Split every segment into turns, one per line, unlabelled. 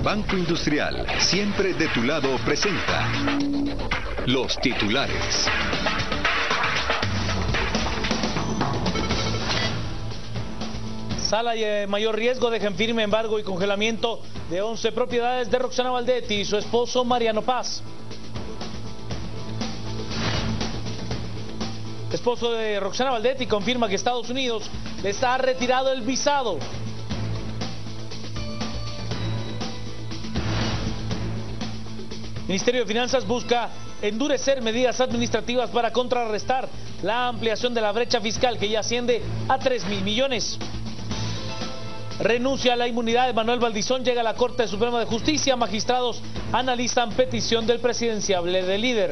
Banco Industrial, siempre de tu lado, presenta los titulares.
Sala de mayor riesgo deja en firme embargo y congelamiento de 11 propiedades de Roxana Valdetti y su esposo Mariano Paz. Esposo de Roxana Valdetti confirma que Estados Unidos les ha retirado el visado. Ministerio de Finanzas busca endurecer medidas administrativas para contrarrestar la ampliación de la brecha fiscal que ya asciende a 3.000 millones. Renuncia a la inmunidad de Manuel Valdizón, llega a la Corte Suprema de Justicia. Magistrados analizan petición del presidenciable del líder.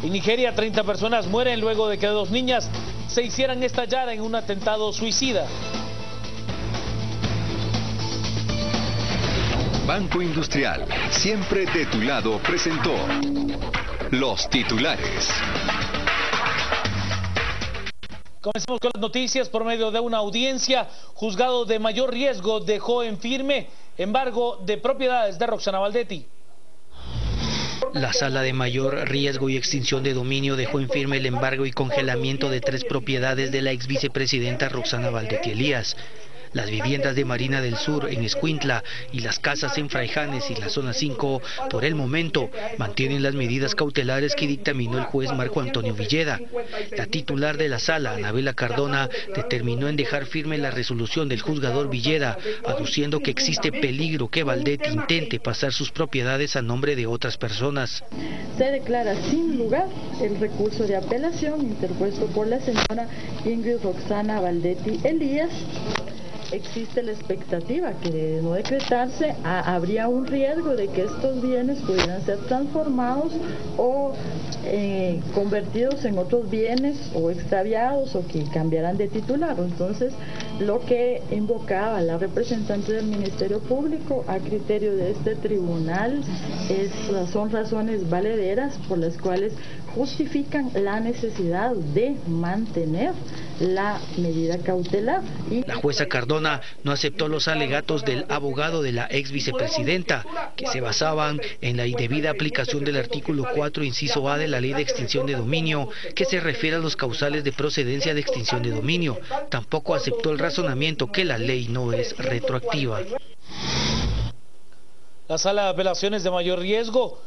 En Nigeria, 30 personas mueren luego de que 2 niñas se hicieran estallar en un atentado suicida.
Banco Industrial, siempre de tu lado, presentó los titulares.
Comencemos con las noticias por medio de una audiencia. Juzgado de mayor riesgo dejó en firme embargo de propiedades de Roxana Valdetti.
La Sala de Mayor Riesgo y Extinción de Dominio dejó en firme el embargo y congelamiento de 3 propiedades de la ex vicepresidenta Roxana Valdetti Elías. Las viviendas de Marina del Sur en Escuintla y las casas en Fraijanes y la zona 5, por el momento, mantienen las medidas cautelares que dictaminó el juez Marco Antonio Villeda. La titular de la sala, Anabela Cardona, determinó en dejar firme la resolución del juzgador Villeda, aduciendo que existe peligro que Valdetti intente pasar sus propiedades a nombre de otras personas.
Se declara sin lugar el recurso de apelación interpuesto por la señora Ingrid Roxana Valdetti Elías. Existe la expectativa que de no decretarse habría un riesgo de que estos bienes pudieran ser transformados o convertidos en otros bienes o extraviados o que cambiaran de titular. Entonces, lo que invocaba la representante del Ministerio Público a criterio de este tribunal son razones valederas por las cuales justifican la necesidad de mantener la medida cautelar.
La jueza Cardona no aceptó los alegatos del abogado de la ex vicepresidenta, que se basaban en la indebida aplicación del artículo 4, inciso A de la Ley de Extinción de Dominio, que se refiere a los causales de procedencia de extinción de dominio. Tampoco aceptó el razonamiento que la ley no es retroactiva.
La Sala de Apelaciones de Mayor Riesgo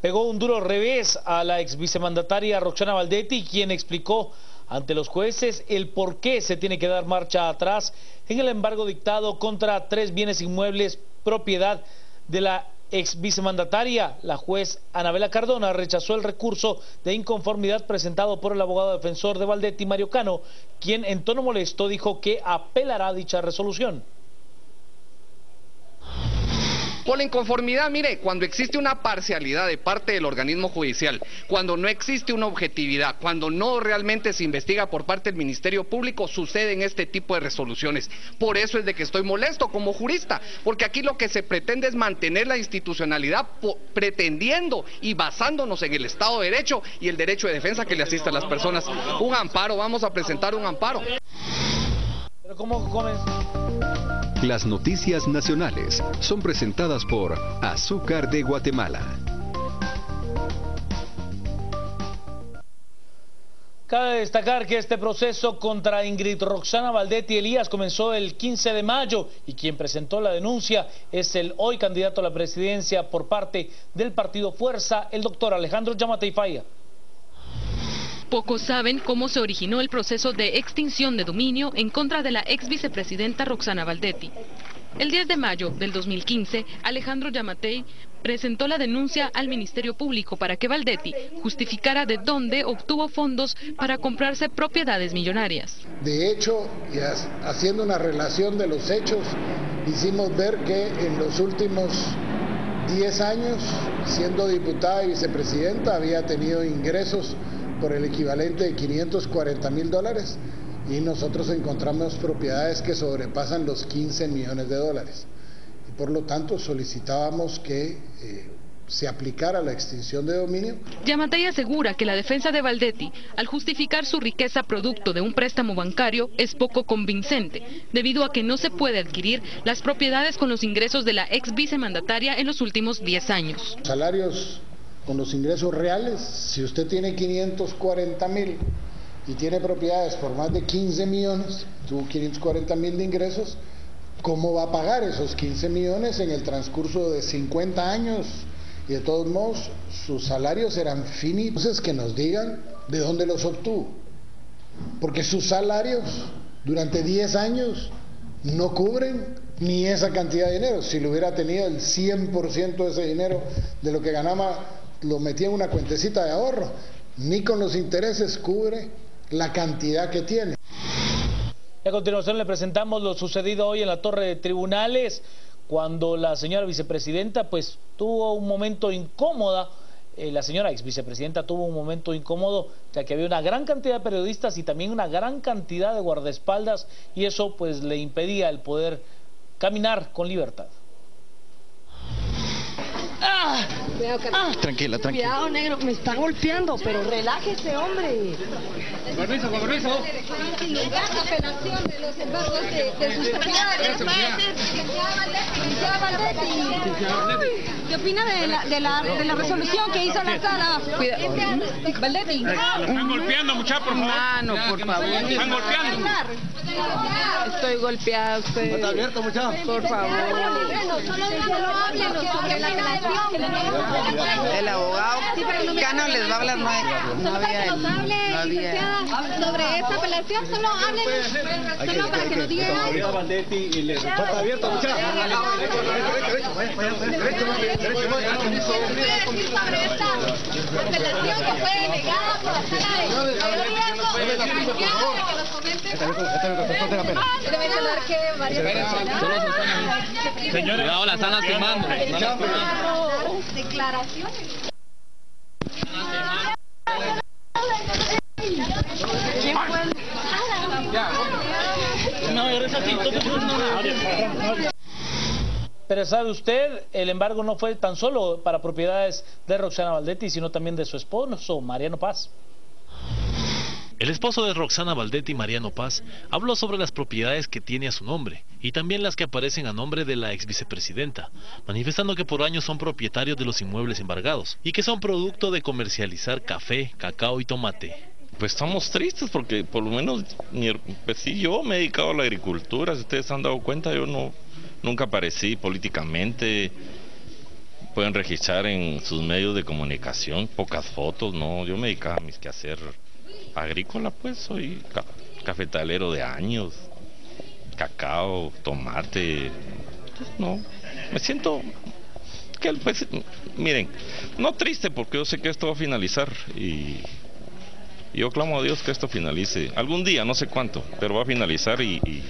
pegó un duro revés a la ex vicemandataria Roxana Valdetti, quien explicó ante los jueces el por qué se tiene que dar marcha atrás en el embargo dictado contra 3 bienes inmuebles propiedad de la ex vicemandataria. La juez Anabela Cardona rechazó el recurso de inconformidad presentado por el abogado defensor de Valdetti, Mario Cano, quien en tono molesto dijo que apelará a dicha resolución.
Por la inconformidad, mire, cuando existe una parcialidad de parte del organismo judicial, cuando no existe una objetividad, cuando no realmente se investiga por parte del Ministerio Público, suceden este tipo de resoluciones. Por eso es de que estoy molesto como jurista, porque aquí lo que se pretende es mantener la institucionalidad pretendiendo y basándonos en el Estado de Derecho y el derecho de defensa que le asiste a las personas. Un amparo, vamos a presentar un amparo.
Pero ¿cómo comenzó?
Las noticias nacionales son presentadas por Azúcar de Guatemala.
Cabe destacar que este proceso contra Ingrid Roxana Valdetti Elías comenzó el 15 de mayo y quien presentó la denuncia es el hoy candidato a la presidencia por parte del partido Fuerza, el doctor Alejandro Yamatei Falla.
Pocos saben cómo se originó el proceso de extinción de dominio en contra de la ex vicepresidenta Roxana Valdetti. El 10 de mayo del 2015, Alejandro Yamatei presentó la denuncia al Ministerio Público para que Valdetti justificara de dónde obtuvo fondos para comprarse propiedades millonarias.
De hecho, y haciendo una relación de los hechos, hicimos ver que en los últimos 10 años, siendo diputada y vicepresidenta, había tenido ingresos por el equivalente de $540,000 y nosotros encontramos propiedades que sobrepasan los $15 millones y por lo tanto solicitábamos que se aplicara la extinción de dominio.
Yamatei asegura que la defensa de Baldetti, al justificar su riqueza producto de un préstamo bancario, es poco convincente, debido a que no se puede adquirir las propiedades con los ingresos de la ex vicemandataria en los últimos 10 años.
Salarios con los ingresos reales, si usted tiene 540.000 y tiene propiedades por más de 15 millones, tuvo 540.000 de ingresos, ¿cómo va a pagar esos 15 millones en el transcurso de 50 años? Y de todos modos, sus salarios eran finitos. Entonces, que nos digan de dónde los obtuvo. Porque sus salarios durante 10 años no cubren ni esa cantidad de dinero. Si lo hubiera tenido el 100% de ese dinero de lo que ganaba, lo metía en una cuentecita de ahorro. Ni con los intereses cubre la cantidad que tiene.
A continuación le presentamos lo sucedido hoy en la Torre de Tribunales, cuando la señora vicepresidenta pues tuvo un momento incómodo. La señora ex vicepresidenta tuvo un momento incómodo, ya que había una gran cantidad de periodistas y también una gran cantidad de guardaespaldas, y eso pues le impedía el poder caminar con libertad.
Tranquila.
Cuidado, negro, me está golpeando, pero relájese, hombre.
Permiso.
Apelación de los embargos de sus propiedades. ¿Qué opina de la resolución que hizo la sala? Baldetti.
Lo están golpeando, muchachos, por favor.
Mano, por favor.
Lo están golpeando.
Estoy golpeada, usted.
Está abierto, muchachos.
Por favor. El abogado Cano les va a hablar, no había.
Sobre esta apelación, solo hablen, solo para que nos digan.
Está abierto, muchachos.
Sobre esta apelación que fue denegada por la sala de mayoría, que los comenten. Debe tener que varias personas.
Señores, cuidado, la están lastimando.
Declaraciones.
Pero sabe usted, el embargo no fue tan solo para propiedades de Roxana Baldetti, sino también de su esposo, Mariano Paz.
El esposo de Roxana Baldetti, Mariano Paz, habló sobre las propiedades que tiene a su nombre y también las que aparecen a nombre de la ex vicepresidenta, manifestando que por años son propietarios de los inmuebles embargados y que son producto de comercializar café, cacao y tomate.
Pues estamos tristes porque por lo menos pues sí, yo me he dedicado a la agricultura, si ustedes se han dado cuenta, yo nunca aparecí políticamente. Pueden registrar en sus medios de comunicación pocas fotos, no, yo me dedicaba a mis quehacer agrícola, pues soy cafetalero de años, cacao, tomate, no, me siento que pues, miren, no triste porque yo sé que esto va a finalizar y yo clamo a Dios que esto finalice, algún día, no sé cuánto, pero va a finalizar y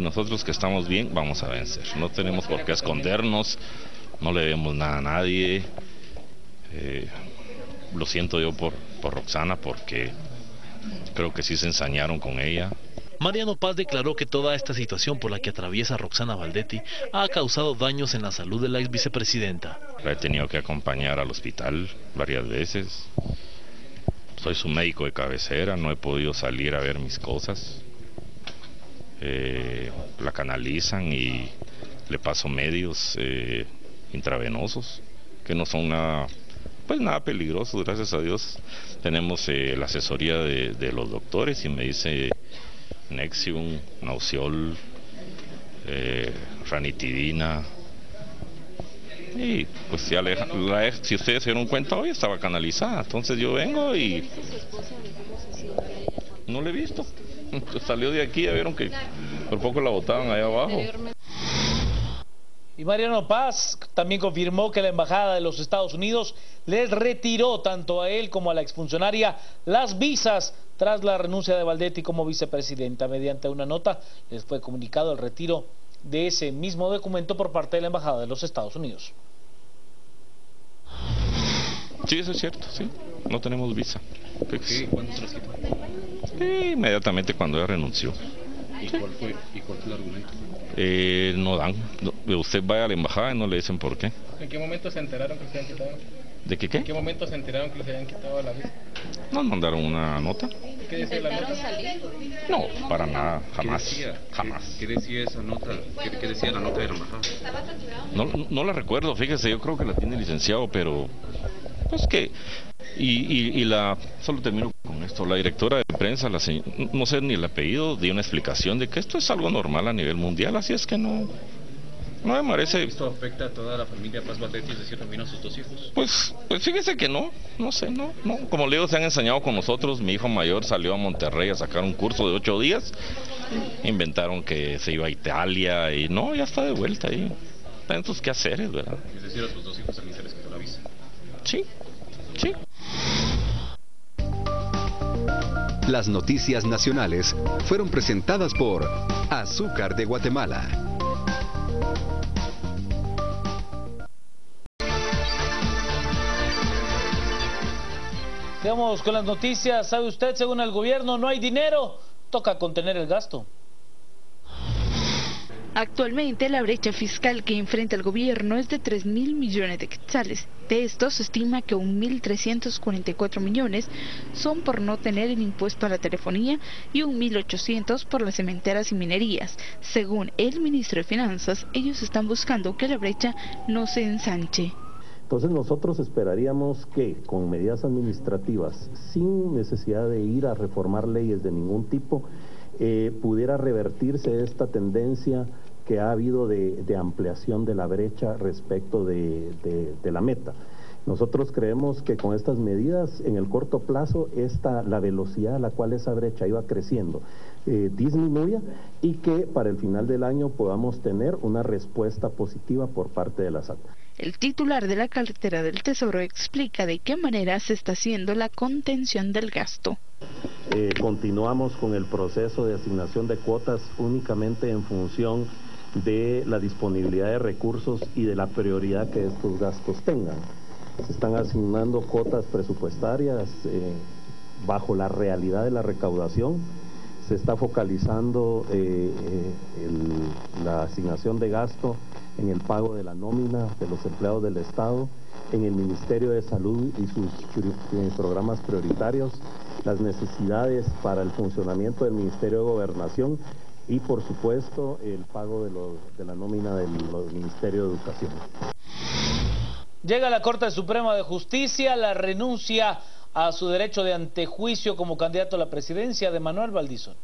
nosotros que estamos bien vamos a vencer, no tenemos por qué escondernos, no le debemos nada a nadie. Lo siento yo por Roxana porque creo que sí se ensañaron con ella.
Mariano Paz declaró que toda esta situación por la que atraviesa Roxana Baldetti ha causado daños en la salud de la ex vicepresidenta.
La he tenido que acompañar al hospital varias veces. Soy su médico de cabecera, no he podido salir a ver mis cosas. La canalizan y le paso medios intravenosos que no son nada peligroso, gracias a Dios. Tenemos la asesoría de los doctores y me dice Nexium, Nausiol, ranitidina. Y pues ya si ustedes se dieron cuenta, hoy estaba canalizada. Entonces yo vengo y no la he visto. Salió de aquí, ya vieron que por poco la botaban allá abajo.
Y Mariano Paz también confirmó que la Embajada de los Estados Unidos les retiró tanto a él como a la exfuncionaria las visas tras la renuncia de Baldetti como vicepresidenta. Mediante una nota les fue comunicado el retiro de ese mismo documento por parte de la Embajada de los Estados Unidos.
Sí, eso es cierto, sí. No tenemos visa. Sí, inmediatamente cuando ella renunció.
¿Y cuál fue el argumento?
No dan. Usted vaya a la embajada y no le dicen por qué.
¿En qué momento se enteraron que se habían quitado?
¿De qué?
¿En qué momento se enteraron que les habían quitado la visa?
Nos mandaron una nota.
¿Qué decía la nota?
No, para nada, jamás. Jamás.
¿Qué decía esa nota? ¿Qué decía la nota de la embajada?
No la recuerdo, fíjese, yo creo que la tiene el licenciado, pero pues que solo termino con esto, la directora de prensa, no sé ni el apellido, dio una explicación de que esto es algo normal a nivel mundial, así es que no me parece.
¿Esto afecta a toda la familia Paz Valdetti, es decir, también a sus dos hijos?
Pues fíjese que no sé, como le digo, se han enseñado con nosotros. Mi hijo mayor salió a Monterrey a sacar un curso de 8 días, inventaron que se iba a Italia y no, ya está de vuelta ahí, está en sus quehaceres, ¿verdad?
Es decir, a tus dos hijos también se les quitó la visa.
Sí.
Las noticias nacionales fueron presentadas por Azúcar de Guatemala.
Sigamos con las noticias. ¿Sabe usted? Según el gobierno no hay dinero, toca contener el gasto.
Actualmente la brecha fiscal que enfrenta el gobierno es de 3.000 millones de quetzales. De estos se estima que 1.344 millones son por no tener el impuesto a la telefonía y 1.800 por las cementeras y minerías. Según el ministro de Finanzas, ellos están buscando que la brecha no se ensanche.
Entonces nosotros esperaríamos que con medidas administrativas, sin necesidad de ir a reformar leyes de ningún tipo, pudiera revertirse esta tendencia que ha habido de ampliación de la brecha respecto de la meta. Nosotros creemos que con estas medidas, en el corto plazo, la velocidad a la cual esa brecha iba creciendo disminuya y que para el final del año podamos tener una respuesta positiva por parte de la SAT.
El titular de la cartera del Tesoro explica de qué manera se está haciendo la contención del gasto.
Continuamos con el proceso de asignación de cuotas únicamente en función de la disponibilidad de recursos y de la prioridad que estos gastos tengan. Se están asignando cuotas presupuestarias bajo la realidad de la recaudación. Se está focalizando la asignación de gasto en el pago de la nómina de los empleados del Estado, en el Ministerio de Salud y sus programas prioritarios, las necesidades para el funcionamiento del Ministerio de Gobernación y, por supuesto, el pago de la nómina del Ministerio de Educación.
Llega a la Corte Suprema de Justicia la renuncia a su derecho de antejuicio como candidato a la presidencia de Manuel Valdizón.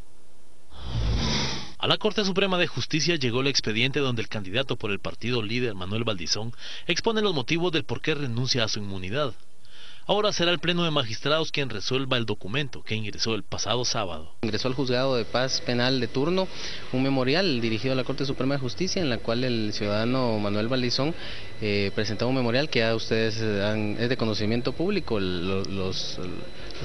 A la Corte Suprema de Justicia llegó el expediente donde el candidato por el partido líder Manuel Valdizón expone los motivos del por qué renuncia a su inmunidad. Ahora será el Pleno de Magistrados quien resuelva el documento que ingresó el pasado sábado.
Ingresó al Juzgado de Paz Penal de turno un memorial dirigido a la Corte Suprema de Justicia en la cual el ciudadano Manuel Valdizón presentaba un memorial que ya ustedes es de conocimiento público los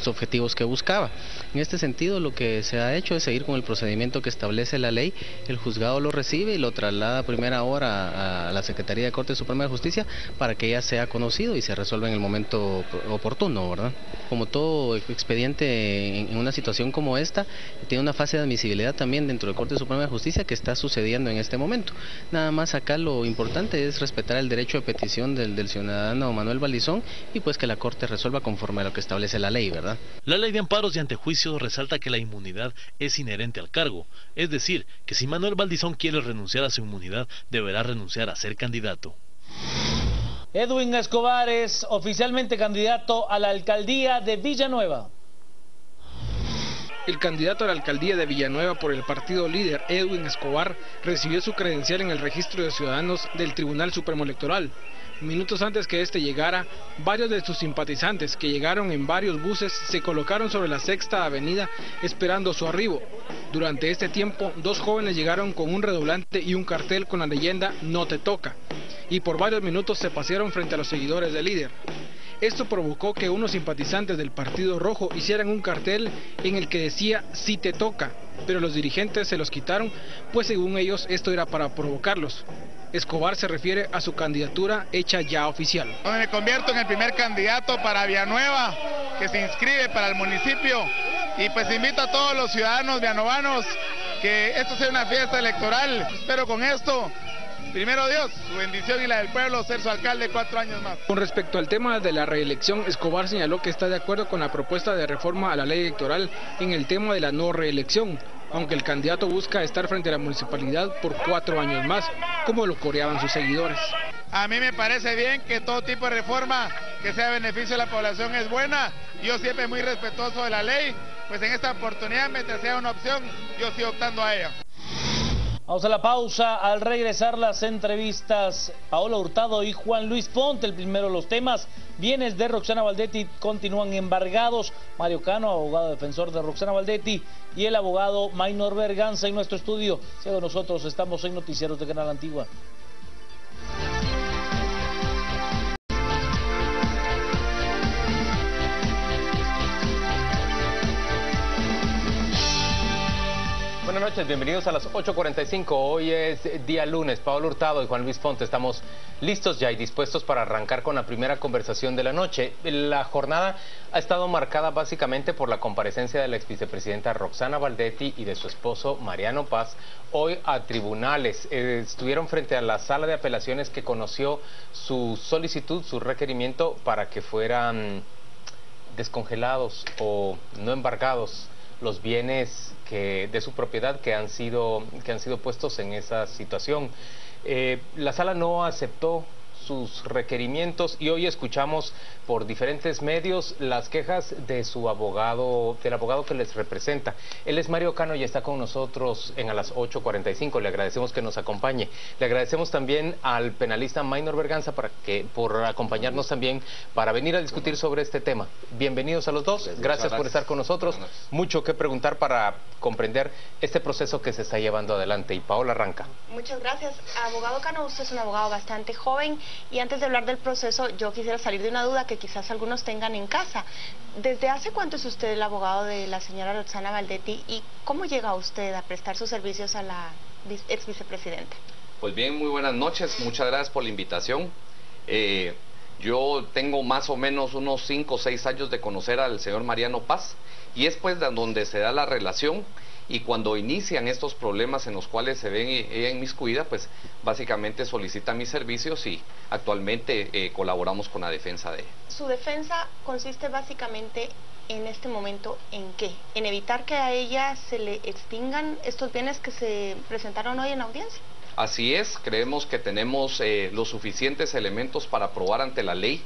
objetivos que buscaba. En este sentido, lo que se ha hecho es seguir con el procedimiento que establece la ley. El juzgado lo recibe y lo traslada a primera hora a la Secretaría de Corte Suprema de Justicia para que ya sea conocido y se resuelva en el momento oportuno, ¿verdad? Como todo expediente en una situación como esta, tiene una fase de admisibilidad también dentro de Corte Suprema de Justicia que está sucediendo en este momento. Nada más acá lo importante es respetar el derecho de petición del ciudadano Manuel Valdizón y pues que la Corte resuelva conforme a lo que establece la ley, ¿verdad?
La ley de amparos y antejuicios resalta que la inmunidad es inherente al cargo, es decir, que si Manuel Valdizón quiere renunciar a su inmunidad, deberá renunciar a ser candidato.
Edwin Escobar es oficialmente candidato a la alcaldía de Villanueva.
El candidato a la alcaldía de Villanueva por el partido líder, Edwin Escobar, recibió su credencial en el registro de ciudadanos del Tribunal Supremo Electoral. Minutos antes que este llegara, varios de sus simpatizantes que llegaron en varios buses se colocaron sobre la Sexta Avenida esperando su arribo. Durante este tiempo, dos jóvenes llegaron con un redoblante y un cartel con la leyenda "No te toca", y por varios minutos se pasearon frente a los seguidores del líder. Esto provocó que unos simpatizantes del Partido Rojo hicieran un cartel en el que decía "Sí te toca", pero los dirigentes se los quitaron, pues según ellos esto era para provocarlos. Escobar se refiere a su candidatura hecha ya oficial.
Me convierto en el primer candidato para Villanueva que se inscribe para el municipio y pues invito a todos los ciudadanos villanuevanos que esto sea una fiesta electoral. Espero con esto, primero Dios, su bendición y la del pueblo, ser su alcalde 4 años más.
Con respecto al tema de la reelección, Escobar señaló que está de acuerdo con la propuesta de reforma a la ley electoral en el tema de la no reelección, aunque el candidato busca estar frente a la municipalidad por 4 años más, como lo coreaban sus seguidores.
A mí me parece bien que todo tipo de reforma que sea a beneficio de la población es buena. Yo siempre muy respetuoso de la ley, pues en esta oportunidad, mientras sea una opción, yo estoy optando a ella.
Vamos a la pausa. Al regresar las entrevistas, Paola Hurtado y Juan Luis Ponte. El primero, los temas: bienes de Roxana Baldetti continúan embargados. Mario Cano, abogado defensor de Roxana Baldetti, y el abogado Maynor Berganza en nuestro estudio. Sigan nosotros, estamos en Noticieros de Canal Antigua.
Buenas noches, bienvenidos a las 8:45. Hoy es día lunes. Paola Hurtado y Juan Luis Ponte estamos listos ya y dispuestos para arrancar con la primera conversación de la noche. La jornada ha estado marcada básicamente por la comparecencia de la ex vicepresidenta Roxana Baldetti y de su esposo Mariano Paz hoy a tribunales. Estuvieron frente a la sala de apelaciones que conoció su solicitud, su requerimiento para que fueran descongelados o no embargados los bienes de su propiedad que han sido puestos en esa situación. La sala no aceptó sus requerimientos y hoy escuchamos por diferentes medios las quejas de su abogado, del abogado que les representa. Él es Mario Cano y está con nosotros a las 8:45. Le agradecemos que nos acompañe. Le agradecemos también al penalista Maynor Berganza por acompañarnos también para venir a discutir sobre este tema. Bienvenidos a los dos. Gracias por estar con nosotros. Mucho que preguntar para comprender este proceso que se está llevando adelante. Y Paola arranca.
Muchas gracias. Abogado Cano, usted es un abogado bastante joven. Y antes de hablar del proceso, yo quisiera salir de una duda que quizás algunos tengan en casa. ¿Desde hace cuánto es usted el abogado de la señora Roxana Baldetti y cómo llega usted a prestar sus servicios a la ex vicepresidenta?
Pues bien, muy buenas noches, muchas gracias por la invitación. Yo tengo más o menos unos 5 o 6 años de conocer al señor Mariano Paz y es pues de donde se da la relación. Y cuando inician estos problemas en los cuales se ven ella inmiscuida, pues básicamente solicita mis servicios y actualmente colaboramos con la defensa de ella.
¿Su defensa consiste básicamente en este momento en qué? ¿En evitar que a ella se le extingan estos bienes que se presentaron hoy en audiencia?
Así es, creemos que tenemos los suficientes elementos para probar ante la ley,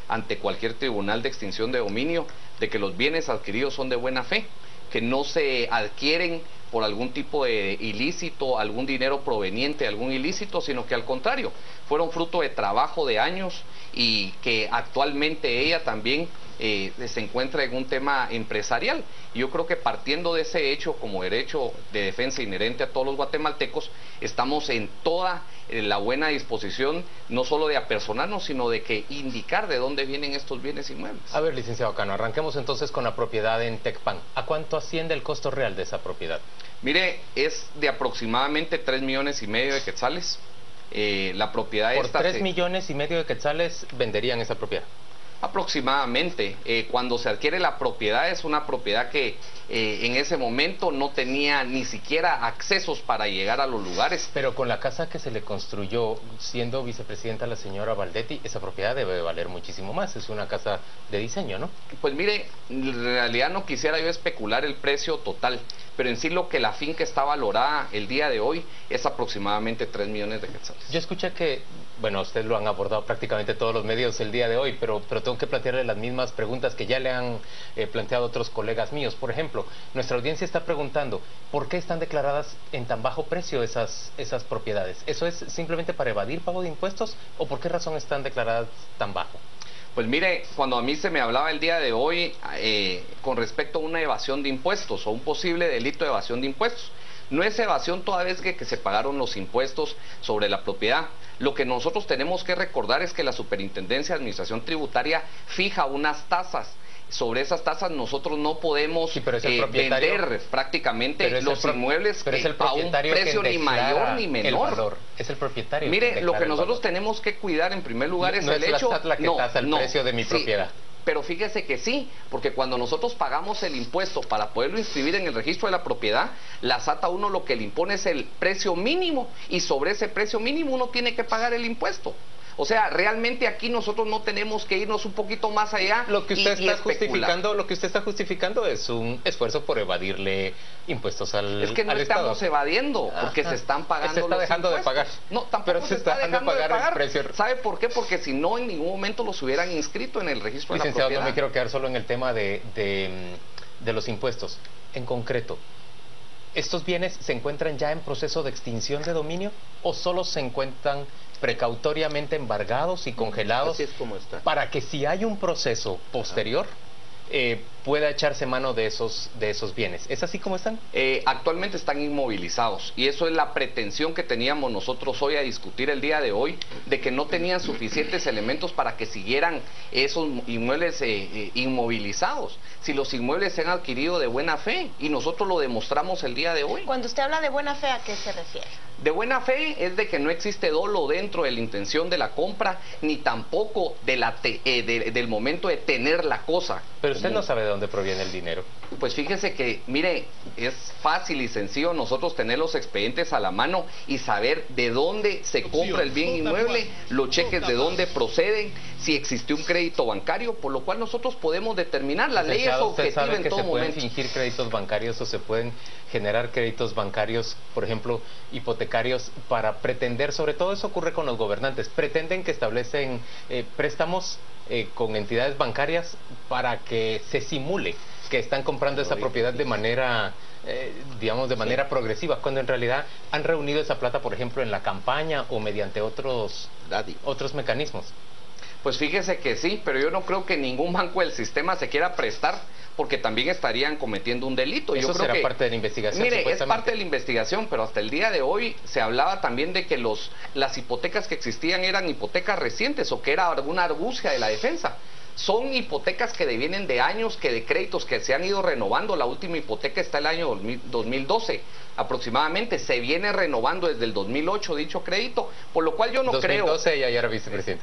ante cualquier tribunal de extinción de dominio, de que los bienes adquiridos son de buena fe, que no se adquieren por algún tipo de ilícito, algún dinero proveniente de algún ilícito, sino que al contrario, fueron fruto de trabajo de años y que actualmente ella también se encuentra en un tema empresarial. Yo creo que partiendo de ese hecho, como derecho de defensa inherente a todos los guatemaltecos, estamos en toda la buena disposición, no solo de apersonarnos, sino de que indicar de dónde vienen estos bienes inmuebles.
A ver, licenciado Cano, arranquemos entonces con la propiedad en Tecpan. ¿A cuánto asciende el costo real de esa propiedad?
Mire, es de aproximadamente 3,5 millones de quetzales. La propiedad
¿Por 3,5 millones de quetzales venderían esa propiedad?
Aproximadamente. Cuando se adquiere la propiedad es una propiedad que en ese momento no tenía ni siquiera accesos para llegar a los lugares.
Pero con la casa que se le construyó siendo vicepresidenta la señora Baldetti, esa propiedad debe valer muchísimo más. Es una casa de diseño, ¿no?
Pues mire, en realidad no quisiera yo especular el precio total, pero en sí lo que la finca está valorada el día de hoy es aproximadamente 3 millones de quetzales.
Yo escuché que, bueno, ustedes lo han abordado prácticamente todos los medios el día de hoy, pero tengo que plantearle las mismas preguntas que ya le han planteado otros colegas míos. Por ejemplo, nuestra audiencia está preguntando, ¿por qué están declaradas en tan bajo precio esas propiedades? ¿Eso es simplemente para evadir pago de impuestos o por qué razón están declaradas tan bajo?
Pues mire, cuando a mí se me hablaba el día de hoy con respecto a una evasión de impuestos o un posible delito de evasión de impuestos, no es evasión toda vez que se pagaron los impuestos sobre la propiedad. Lo que nosotros tenemos que recordar es que la Superintendencia de Administración Tributaria fija unas tasas. Sobre esas tasas nosotros no podemos vender prácticamente los inmuebles a un precio ni mayor ni menor.
Es el propietario.
Mire, lo que nosotros tenemos que cuidar en primer lugar es el hecho...
No es la que tasa el precio de mi propiedad.
Pero fíjese que sí, porque cuando nosotros pagamos el impuesto para poderlo inscribir en el registro de la propiedad, la SAT a uno lo que le impone es el precio mínimo, y sobre ese precio mínimo uno tiene que pagar el impuesto. O sea, realmente aquí nosotros no tenemos que irnos un poquito más allá.
Lo que usted está
justificando,
es un esfuerzo por evadirle impuestos al
Es que no
al
estamos
Estado.
evadiendo, porque
Ajá.
se están pagando
Se está
los
dejando de
impuestos.
pagar.
No, tampoco
Pero se está dejando de pagar el precio.
¿Sabe por qué? Porque si no, en ningún momento los hubieran inscrito en el registro de la
Licenciado,
propiedad.
no me quiero quedar solo en el tema de los impuestos. En concreto, ¿estos bienes se encuentran ya en proceso de extinción de dominio o solo se encuentran precautoriamente embargados y congelados
Así es como está.
para que si hay un proceso posterior pueda echarse mano de esos bienes? ¿Es así como están?
Actualmente están inmovilizados, y eso es la pretensión que teníamos nosotros hoy a discutir el día de hoy, de que no tenían suficientes elementos para que siguieran esos inmuebles inmovilizados, si los inmuebles se han adquirido de buena fe, y nosotros lo demostramos el día de hoy.
Cuando usted habla de buena fe, ¿a qué se refiere?
De buena fe es de que no existe dolo dentro de la intención de la compra, ni tampoco del momento de tener la cosa.
Pero usted no sabe de dónde proviene el dinero.
Pues fíjese que, mire, es fácil y sencillo nosotros tener los expedientes a la mano y saber de dónde se compra el bien inmueble, los cheques de dónde proceden, si existe un crédito bancario, por lo cual nosotros podemos determinar. La ley es objetiva en todo momento.
¿Usted sabe que se pueden fingir créditos bancarios o se pueden generar créditos bancarios, por ejemplo, hipotecarios, para pretender, sobre todo eso ocurre con los gobernantes, pretenden que establecen préstamos con entidades bancarias para que se simule que están comprando esa propiedad de manera, digamos, de manera progresiva, cuando en realidad han reunido esa plata, por ejemplo, en la campaña o mediante otros mecanismos?
Pues fíjese que sí, pero yo no creo que ningún banco del sistema se quiera prestar, porque también estarían cometiendo un delito.
Eso
yo creo
será
que,
parte de la investigación.
Mire, es parte de la investigación, pero hasta el día de hoy se hablaba también de que las hipotecas que existían eran hipotecas recientes, o que era alguna argucia de la defensa. Son hipotecas que devienen de años, que de créditos que se han ido renovando. La última hipoteca está el año 2012 aproximadamente, se viene renovando desde el 2008 dicho crédito, por lo cual yo no
2012
creo...
ya era vicepresidente.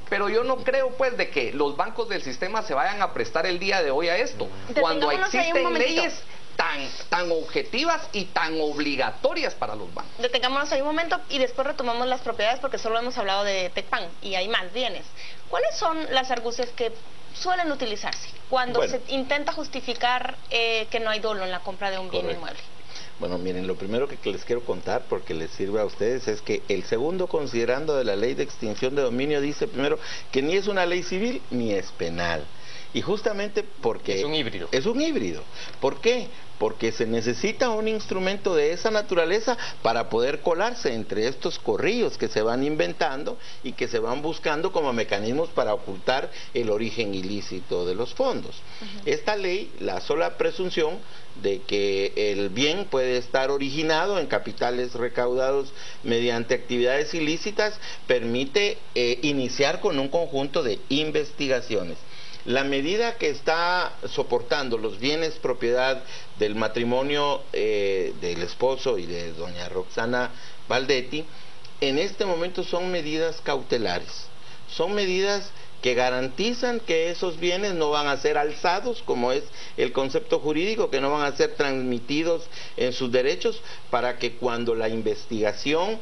Pero yo no creo pues de que los bancos del sistema se vayan a prestar el día de hoy a esto, cuando existen leyes tan objetivas y tan obligatorias para los bancos.
Detengámonos ahí un momento y después retomamos las propiedades, porque solo hemos hablado de Tecpan y hay más bienes. ¿Cuáles son las argucias que suelen utilizarse cuando se intenta justificar que no hay dolo en la compra de un bien inmueble?
Bueno, miren, lo primero que les quiero contar, porque les sirve a ustedes, es que el segundo considerando de la ley de extinción de dominio dice primero que ni es una ley civil ni es penal. Y justamente porque...
Es un híbrido.
Es un híbrido. ¿Por qué? Porque se necesita un instrumento de esa naturaleza para poder colarse entre estos corrillos que se van inventando y que se van buscando como mecanismos para ocultar el origen ilícito de los fondos. Esta ley, la sola presunción de que el bien puede estar originado en capitales recaudados mediante actividades ilícitas, permite iniciar con un conjunto de investigaciones. La medida que está soportando los bienes propiedad del matrimonio del esposo y de doña Roxana Baldetti, en este momento son medidas cautelares, son medidas que garantizan que esos bienes no van a ser alzados, como es el concepto jurídico, que no van a ser transmitidos en sus derechos, para que cuando la investigación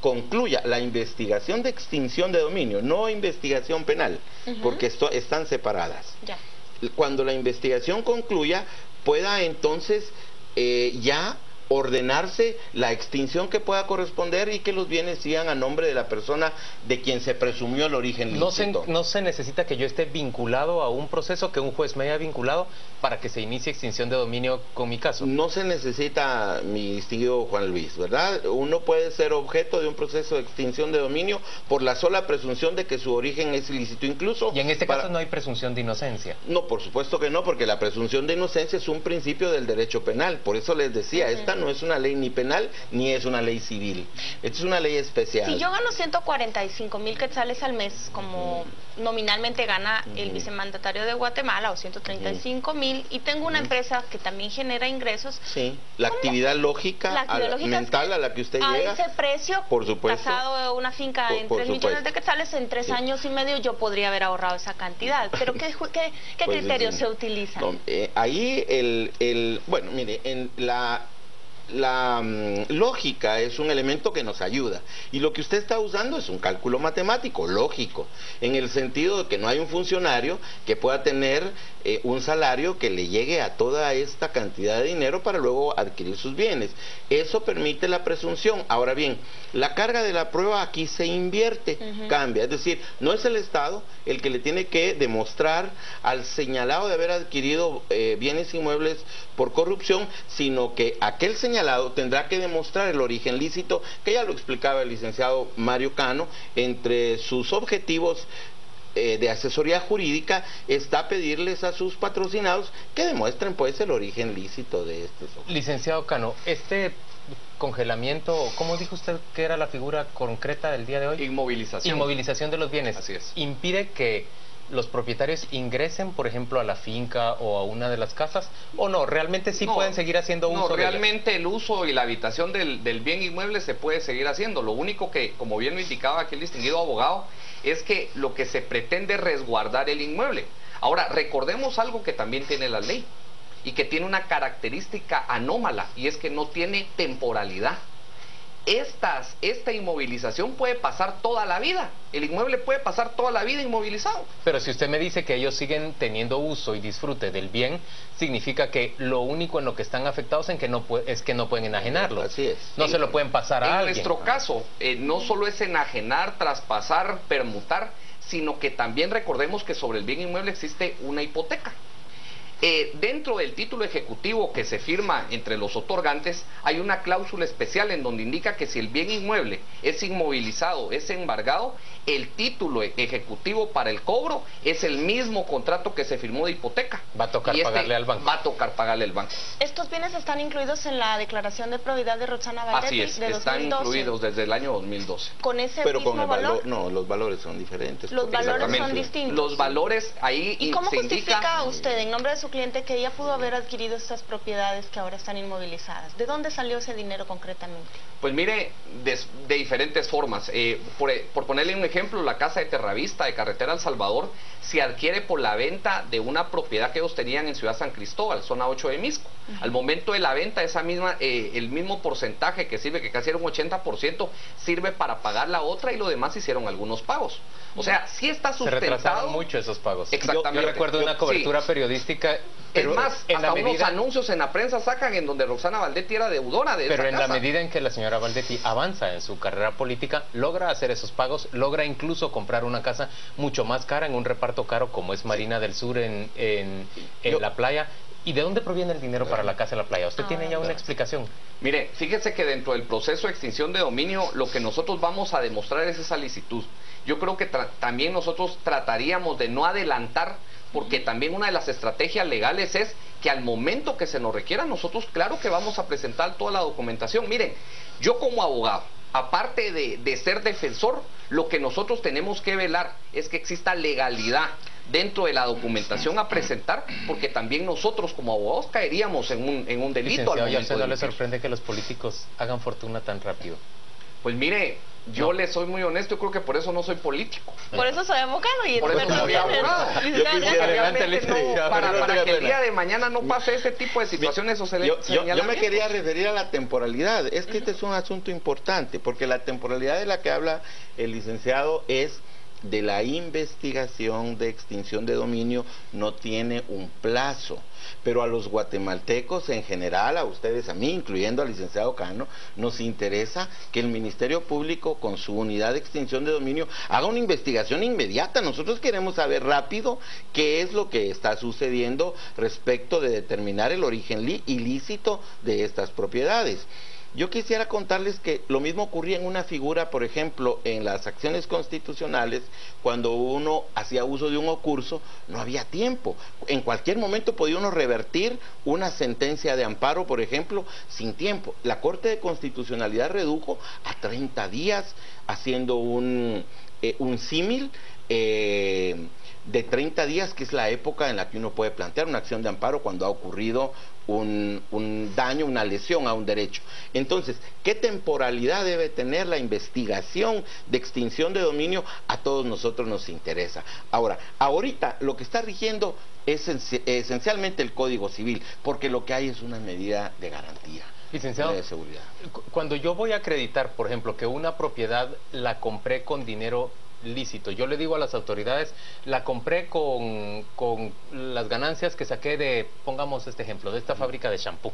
concluya, la investigación de extinción de dominio, no investigación penal, porque están separadas. Cuando la investigación concluya, pueda entonces ya ordenarse la extinción que pueda corresponder y que los bienes sigan a nombre de la persona de quien se presumió el origen lícito.
No se necesita que yo esté vinculado a un proceso, que un juez me haya vinculado para que se inicie extinción de dominio con mi caso.
No se necesita, mi distinguido Juan Luis, ¿verdad? Uno puede ser objeto de un proceso de extinción de dominio por la sola presunción de que su origen es ilícito, incluso...
Y en este caso no hay presunción de inocencia.
No, por supuesto que no, porque la presunción de inocencia es un principio del derecho penal. Por eso les decía, esta no es una ley ni penal ni es una ley civil. Esta es una ley especial.
Si yo gano 145,000 quetzales al mes, como nominalmente gana el vicemandatario de Guatemala, o 135,000, y tengo una empresa que también genera ingresos.
Sí, la actividad lógica, mental a la que usted llega.
A ese precio,
por supuesto,
tasado una finca en 3 millones de quetzales, en 3 años y medio yo podría haber ahorrado esa cantidad. Pero ¿qué
pues
criterios se utilizan?
No, ahí bueno, mire, en la lógica es un elemento que nos ayuda, y lo que usted está usando es un cálculo matemático, lógico, en el sentido de que no hay un funcionario que pueda tener un salario que le llegue a toda esta cantidad de dinero para luego adquirir sus bienes. Eso permite la presunción. Ahora bien, la carga de la prueba aquí se invierte, cambia, es decir, no es el Estado el que le tiene que demostrar al señalado de haber adquirido bienes inmuebles por corrupción, sino que aquel señalado tendrá que demostrar el origen lícito, que ya lo explicaba el licenciado Mario Cano. Entre sus objetivos de asesoría jurídica está pedirles a sus patrocinados que demuestren pues el origen lícito de estos objetos.
Licenciado Cano, este congelamiento, ¿cómo dijo usted que era la figura concreta del día de hoy?
Inmovilización.
Inmovilización de los bienes.
Así es.
¿Impide que los propietarios ingresen, por ejemplo, a la finca o a una de las casas? ¿O no? ¿Realmente sí pueden seguir haciendo uso?
No, realmente el uso y la habitación del bien inmueble se puede seguir haciendo. Lo único que, como bien lo indicaba aquí el distinguido abogado, es que lo que se pretende es resguardar el inmueble. Ahora, recordemos algo que también tiene la ley y que tiene una característica anómala, y es que no tiene temporalidad. Esta inmovilización puede pasar toda la vida. El inmueble puede pasar toda la vida inmovilizado.
Pero si usted me dice que ellos siguen teniendo uso y disfrute del bien, significa que lo único en lo que están afectados es que no pueden enajenarlo.
Así es.
No se lo pueden pasar a alguien.
En nuestro caso, no solo es enajenar, traspasar, permutar, sino que también recordemos que sobre el bien inmueble existe una hipoteca. Dentro del título ejecutivo que se firma entre los otorgantes hay una cláusula especial en donde indica que si el bien inmueble es inmovilizado, es embargado, el título ejecutivo para el cobro es el mismo contrato que se firmó de hipoteca.
Va a tocar pagarle al banco.
Va a tocar pagarle al banco.
¿Estos bienes están incluidos en la declaración de probidad de Roxana Valdetti?
Así es,
de
están
2012.
incluidos desde el año 2012.
¿Con ese
Pero
mismo
con el
valor?
No, los valores son diferentes.
Los valores son distintos.
Los valores ahí
¿Y cómo
se
justifica
indica
usted, en nombre de su cliente, que ella pudo haber adquirido estas propiedades que ahora están inmovilizadas? ¿De dónde salió ese dinero concretamente?
Pues mire, de diferentes formas. Por ponerle un ejemplo, la casa de Terravista de Carretera El Salvador se adquiere por la venta de una propiedad que ellos tenían en Ciudad San Cristóbal, zona 8 de Misco. Al momento de la venta, el mismo porcentaje que sirve, que casi era un 80%, sirve para pagar la otra, y lo demás hicieron algunos pagos. O sea, sí está sustentado.
Se retrasaron mucho esos pagos.
Exactamente.
Yo recuerdo una cobertura periodística.
Es más, hasta unos anuncios en la prensa sacan en donde Roxana Valdetti era deudora de esa casa.
Pero en la medida en que la señora Valdetti avanza en su carrera política, logra hacer esos pagos, logra incluso comprar una casa mucho más cara en un reparto caro como es Marina del Sur en la playa. ¿Y de dónde proviene el dinero para la casa en la playa? ¿Usted tiene ya una explicación?
Mire, fíjese que dentro del proceso de extinción de dominio, lo que nosotros vamos a demostrar es esa licitud. Yo creo que también nosotros trataríamos de no adelantar, porque también una de las estrategias legales es que al momento que se nos requiera, nosotros claro que vamos a presentar toda la documentación. Miren, yo como abogado, aparte de ser defensor, lo que nosotros tenemos que velar es que exista legalidad dentro de la documentación a presentar, porque también nosotros como abogados caeríamos en un delito.
Licenciado, ¿y a usted no le sorprende que los políticos hagan fortuna tan rápido?
Pues mire, yo le soy muy honesto, yo creo que por eso no soy político.
Por eso soy abogado y
por eso soy abogado. Para que el día de mañana no pase ese tipo de situaciones o
yo me quería referir a la temporalidad. Es que este es un asunto importante, porque la temporalidad de la que habla el licenciado es de la investigación de extinción de dominio, no tiene un plazo. Pero a los guatemaltecos en general, a ustedes, a mí, incluyendo al licenciado Cano, nos interesa que el Ministerio Público, con su unidad de extinción de dominio, haga una investigación inmediata. Nosotros queremos saber rápido qué es lo que está sucediendo respecto de determinar el origen ilícito de estas propiedades. Yo quisiera contarles que lo mismo ocurría en una figura, por ejemplo, en las acciones constitucionales, cuando uno hacía uso de un ocurso, no había tiempo. En cualquier momento podía uno revertir una sentencia de amparo, por ejemplo, sin tiempo. La Corte de Constitucionalidad redujo a 30 días, haciendo un símil de 30 días, que es la época en la que uno puede plantear una acción de amparo cuando ha ocurrido un daño, una lesión a un derecho. Entonces, ¿qué temporalidad debe tener la investigación de extinción de dominio? A todos nosotros nos interesa. Ahora, ahorita lo que está rigiendo es esencialmente el Código Civil, porque lo que hay es una medida de garantía.
Licenciado,
de seguridad.
Cuando yo voy a acreditar, por ejemplo, que una propiedad la compré con dinero lícito, yo le digo a las autoridades, la compré con las ganancias que saqué de, pongamos este ejemplo, de esta fábrica de shampoo.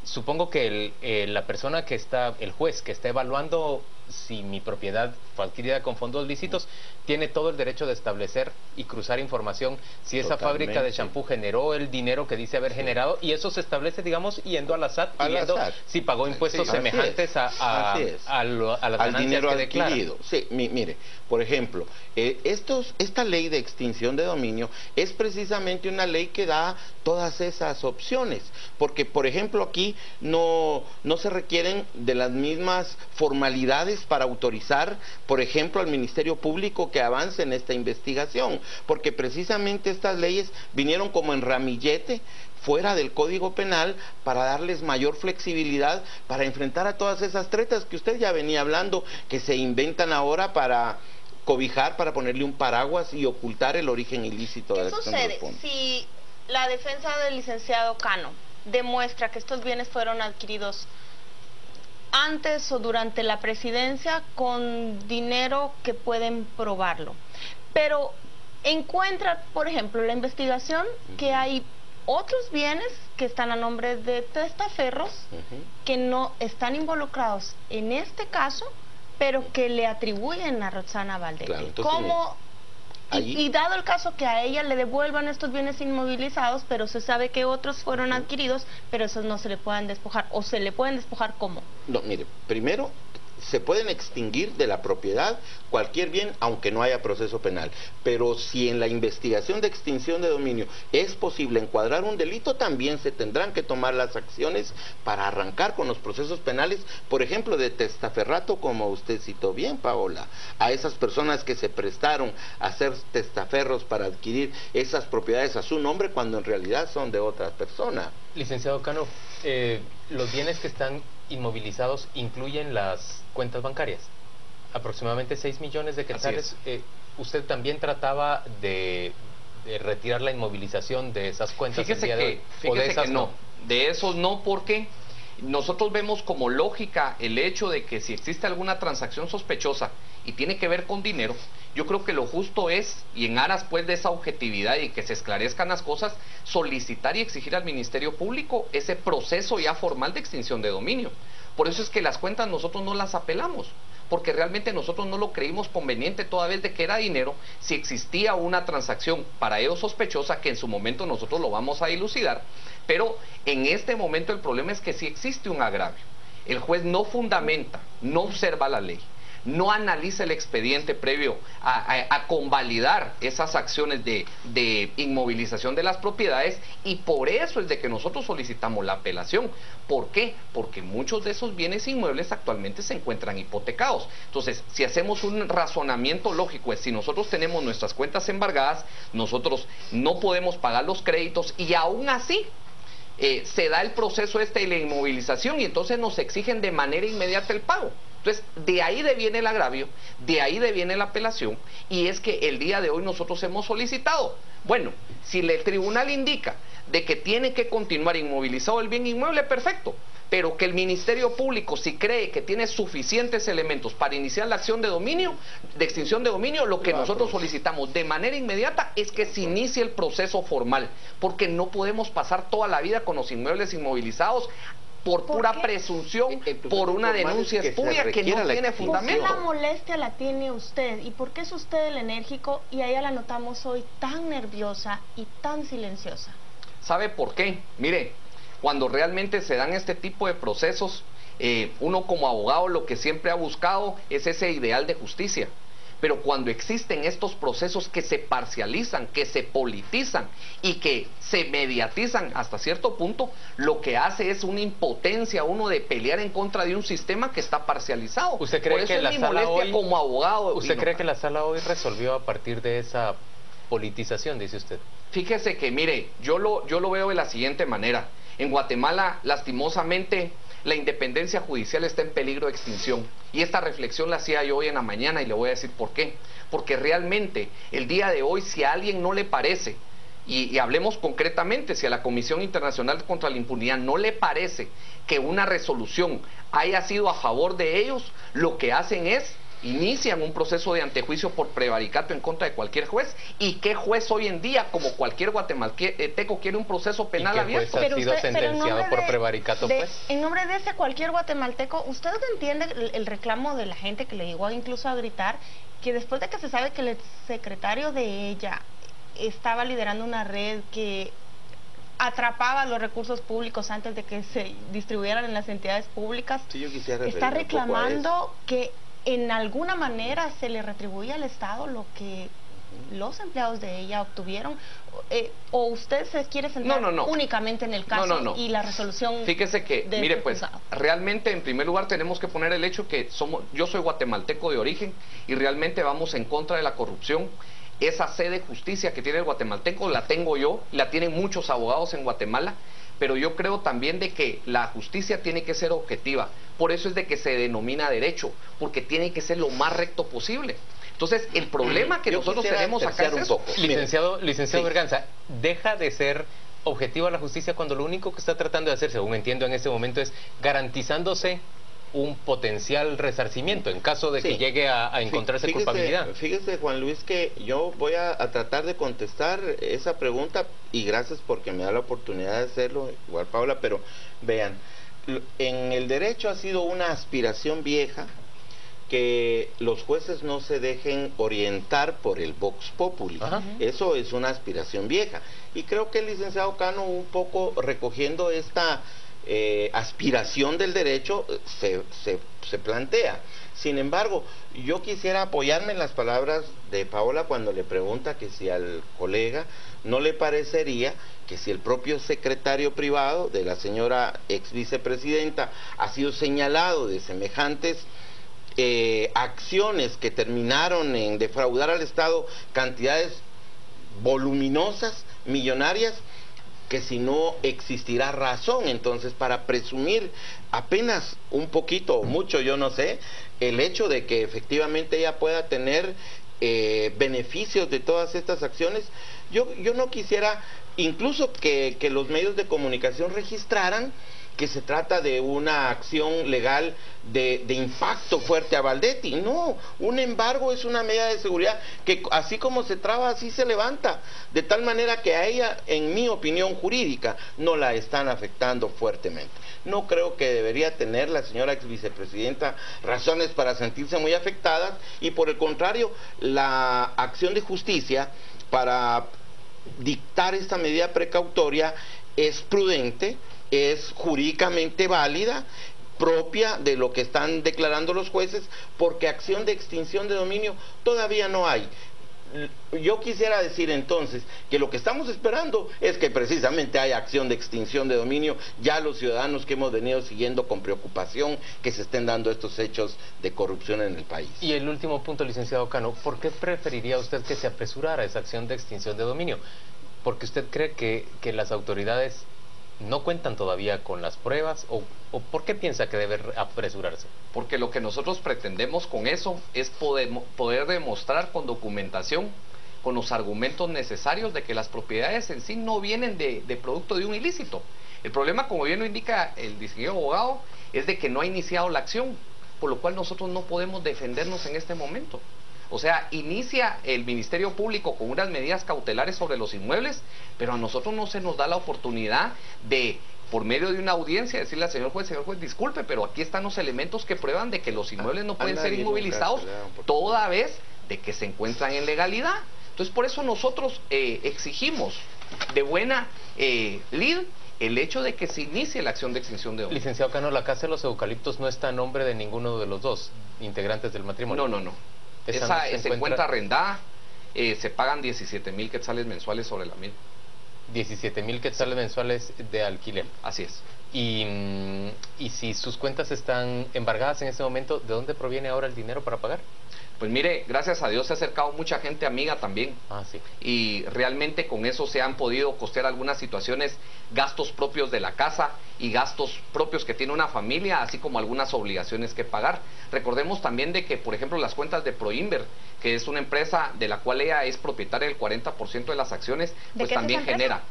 Supongo que la persona que está, el juez que está evaluando si mi propiedad fue adquirida con fondos lícitos, tiene todo el derecho de establecer y cruzar información si esa fábrica de shampoo generó el dinero que dice haber generado, y eso se establece, digamos, yendo a la SAT y viendo si pagó impuestos semejantes a las ganancias
dinero
que declara.
adquirido. Sí, mire, por ejemplo, esta ley de extinción de dominio es precisamente una ley que da todas esas opciones, porque, por ejemplo, aquí no se requieren de las mismas formalidades para autorizar, por ejemplo, al Ministerio Público que avance en esta investigación, porque precisamente estas leyes vinieron como en ramillete fuera del Código Penal para darles mayor flexibilidad para enfrentar a todas esas tretas que usted ya venía hablando, que se inventan ahora para cobijar, para ponerle un paraguas y ocultar el origen ilícito de la acción de los fondos.
Si la defensa del licenciado Cano demuestra que estos bienes fueron adquiridos antes o durante la presidencia con dinero que pueden probarlo, pero encuentra, por ejemplo, la investigación que hay otros bienes que están a nombre de testaferros que no están involucrados en este caso, pero que le atribuyen a Roxana Valdetti.
Claro, entonces,
¿cómo? Y dado el caso que a ella le devuelvan estos bienes inmovilizados, pero se sabe que otros fueron adquiridos, pero esos no se le puedan despojar, o se le pueden despojar, ¿cómo?
No, mire, primero se pueden extinguir de la propiedad cualquier bien, aunque no haya proceso penal, pero si en la investigación de extinción de dominio es posible encuadrar un delito, también se tendrán que tomar las acciones para arrancar con los procesos penales, por ejemplo, de testaferrato, como usted citó bien, Paola, a esas personas que se prestaron a ser testaferros para adquirir esas propiedades a su nombre cuando en realidad son de otra persona.
Licenciado Cano, los bienes que están inmovilizados incluyen las cuentas bancarias, aproximadamente 6 millones de quetzales. Usted también trataba de retirar la inmovilización de esas cuentas.
Fíjese que no, de esos no, porque nosotros vemos como lógica el hecho de que si existe alguna transacción sospechosa y tiene que ver con dinero, yo creo que lo justo es, y en aras pues de esa objetividad y que se esclarezcan las cosas, solicitar y exigir al Ministerio Público ese proceso ya formal de extinción de dominio. Por eso es que las cuentas nosotros no las apelamos, porque realmente nosotros no lo creímos conveniente toda vez de que era dinero, si existía una transacción para ellos sospechosa, que en su momento nosotros lo vamos a dilucidar, pero en este momento el problema es que si existe un agravio, el juez no fundamenta, no observa la ley, no analiza el expediente previo a convalidar esas acciones de inmovilización de las propiedades, y por eso es de que nosotros solicitamos la apelación. ¿Por qué? Porque muchos de esos bienes inmuebles actualmente se encuentran hipotecados. Entonces, si hacemos un razonamiento lógico, es si nosotros tenemos nuestras cuentas embargadas, nosotros no podemos pagar los créditos y aún así se da el proceso de la inmovilización y entonces nos exigen de manera inmediata el pago. Entonces, de ahí deviene el agravio, de ahí deviene la apelación, y es que el día de hoy nosotros hemos solicitado, bueno, si el tribunal indica de que tiene que continuar inmovilizado el bien inmueble, perfecto, pero que el Ministerio Público, si cree que tiene suficientes elementos para iniciar la acción de dominio, de extinción de dominio, lo que nosotros solicitamos de manera inmediata es que se inicie el proceso formal, porque no podemos pasar toda la vida con los inmuebles inmovilizados por pura presunción, por una denuncia espuria que no tiene fundamento.
¿Por qué la molestia la tiene usted? ¿Y por qué es usted el enérgico y a ella la notamos hoy tan nerviosa y tan silenciosa?
¿Sabe por qué? Mire, cuando realmente se dan este tipo de procesos, uno como abogado lo que siempre ha buscado es ese ideal de justicia. Pero cuando existen estos procesos que se parcializan, que se politizan y que se mediatizan hasta cierto punto, lo que hace es una impotencia uno de pelear en contra de un sistema que está parcializado.
¿Usted cree que la sala hoy,
como abogado?
¿Usted cree que la sala hoy resolvió a partir de esa politización, dice usted?
Fíjese que, mire, yo lo veo de la siguiente manera. En Guatemala, lastimosamente, la independencia judicial está en peligro de extinción. Y esta reflexión la hacía yo hoy en la mañana y le voy a decir por qué. Porque realmente, el día de hoy, si a alguien no le parece, y hablemos concretamente, si a la Comisión Internacional contra la Impunidad no le parece que una resolución haya sido a favor de ellos, lo que hacen es inician un proceso de antejuicio por prevaricato en contra de cualquier juez. ¿Y qué juez hoy en día, como cualquier guatemalteco, quiere un proceso penal abierto?
¿Y qué juez ha sido sentenciado por prevaricato, pues?
En nombre de ese cualquier guatemalteco, ¿usted entiende el reclamo de la gente que le llegó incluso a gritar que después de que se sabe que el secretario de ella estaba liderando una red que atrapaba los recursos públicos antes de que se distribuyeran en las entidades públicas,
sí, yo quisiera
está reclamando que en alguna manera se le retribuye al Estado lo que los empleados de ella obtuvieron? ¿O usted se quiere centrar únicamente en el caso y la resolución?
Fíjese que, mire, pues, realmente en primer lugar tenemos que poner el hecho que yo soy guatemalteco de origen y realmente vamos en contra de la corrupción. Esa sed de justicia que tiene el guatemalteco la tengo yo, la tienen muchos abogados en Guatemala, pero yo creo también de que la justicia tiene que ser objetiva. Por eso es de que se denomina derecho, porque tiene que ser lo más recto posible. Entonces, el problema que nosotros tenemos acá es eso.
Licenciado Berganza, deja de ser objetiva la justicia cuando lo único que está tratando de hacer, según entiendo en este momento, es garantizándose un potencial resarcimiento en caso de que llegue a encontrarse culpabilidad.
Fíjese, Juan Luis, que yo voy a tratar de contestar esa pregunta, y gracias porque me da la oportunidad de hacerlo, igual Paula, pero vean, en el derecho ha sido una aspiración vieja que los jueces no se dejen orientar por el vox populi. Eso es una aspiración vieja, y creo que el licenciado Cano, un poco recogiendo esta aspiración del derecho, se plantea. Sin embargo, yo quisiera apoyarme en las palabras de Paola cuando le pregunta que si al colega no le parecería que si el propio secretario privado de la señora ex vicepresidenta ha sido señalado de semejantes acciones que terminaron en defraudar al Estado cantidades voluminosas, millonarias, que si no existirá razón entonces para presumir apenas un poquito o mucho, yo no sé, el hecho de que efectivamente ella pueda tener beneficios de todas estas acciones. Yo no quisiera incluso que los medios de comunicación registraran que se trata de una acción legal de impacto fuerte a Baldetti. No, un embargo es una medida de seguridad que así como se traba, así se levanta, de tal manera que a ella, en mi opinión jurídica, no la están afectando fuertemente. No creo que debería tener la señora ex vicepresidenta razones para sentirse muy afectadas, y por el contrario, la acción de justicia para dictar esta medida precautoria es prudente, es jurídicamente válida, propia de lo que están declarando los jueces, porque acción de extinción de dominio todavía no hay. Yo quisiera decir entonces que lo que estamos esperando es que precisamente haya acción de extinción de dominio, ya los ciudadanos que hemos venido siguiendo con preocupación que se estén dando estos hechos de corrupción en el país.
Y el último punto, licenciado Cano, ¿por qué preferiría usted que se apresurara esa acción de extinción de dominio? ¿Porque usted cree que las autoridades no cuentan todavía con las pruebas, o por qué piensa que debe apresurarse?
Porque lo que nosotros pretendemos con eso es poder demostrar con documentación, con los argumentos necesarios, de que las propiedades en sí no vienen de producto de un ilícito. El problema, como bien lo indica el distinguido abogado, es de que no ha iniciado la acción, por lo cual nosotros no podemos defendernos en este momento. O sea, inicia el Ministerio Público con unas medidas cautelares sobre los inmuebles, pero a nosotros no se nos da la oportunidad de, por medio de una audiencia, decirle al señor juez, disculpe, pero aquí están los elementos que prueban de que los inmuebles no pueden ser inmovilizados, toda vez de que se encuentran en legalidad. Entonces, por eso nosotros exigimos de buena lid el hecho de que se inicie la acción de extinción de dominio.
Licenciado Cano, la Casa de los Eucaliptos no está a nombre de ninguno de los dos integrantes del matrimonio.
No.
Esa
Esa
no
se encuentra arrendada, se pagan 17,000 quetzales mensuales sobre la misma.
17,000 quetzales mensuales de alquiler.
Así es.
Y si sus cuentas están embargadas en este momento, ¿de dónde proviene ahora el dinero para pagar?
Pues mire, gracias a Dios se ha acercado mucha gente amiga también.
Sí.
Y realmente con eso se han podido costear algunas situaciones, gastos propios de la casa y gastos propios que tiene una familia, así como algunas obligaciones que pagar. Recordemos también de que, por ejemplo, las cuentas de Proinver, que es una empresa de la cual ella es propietaria del 40% de las acciones, pues también genera.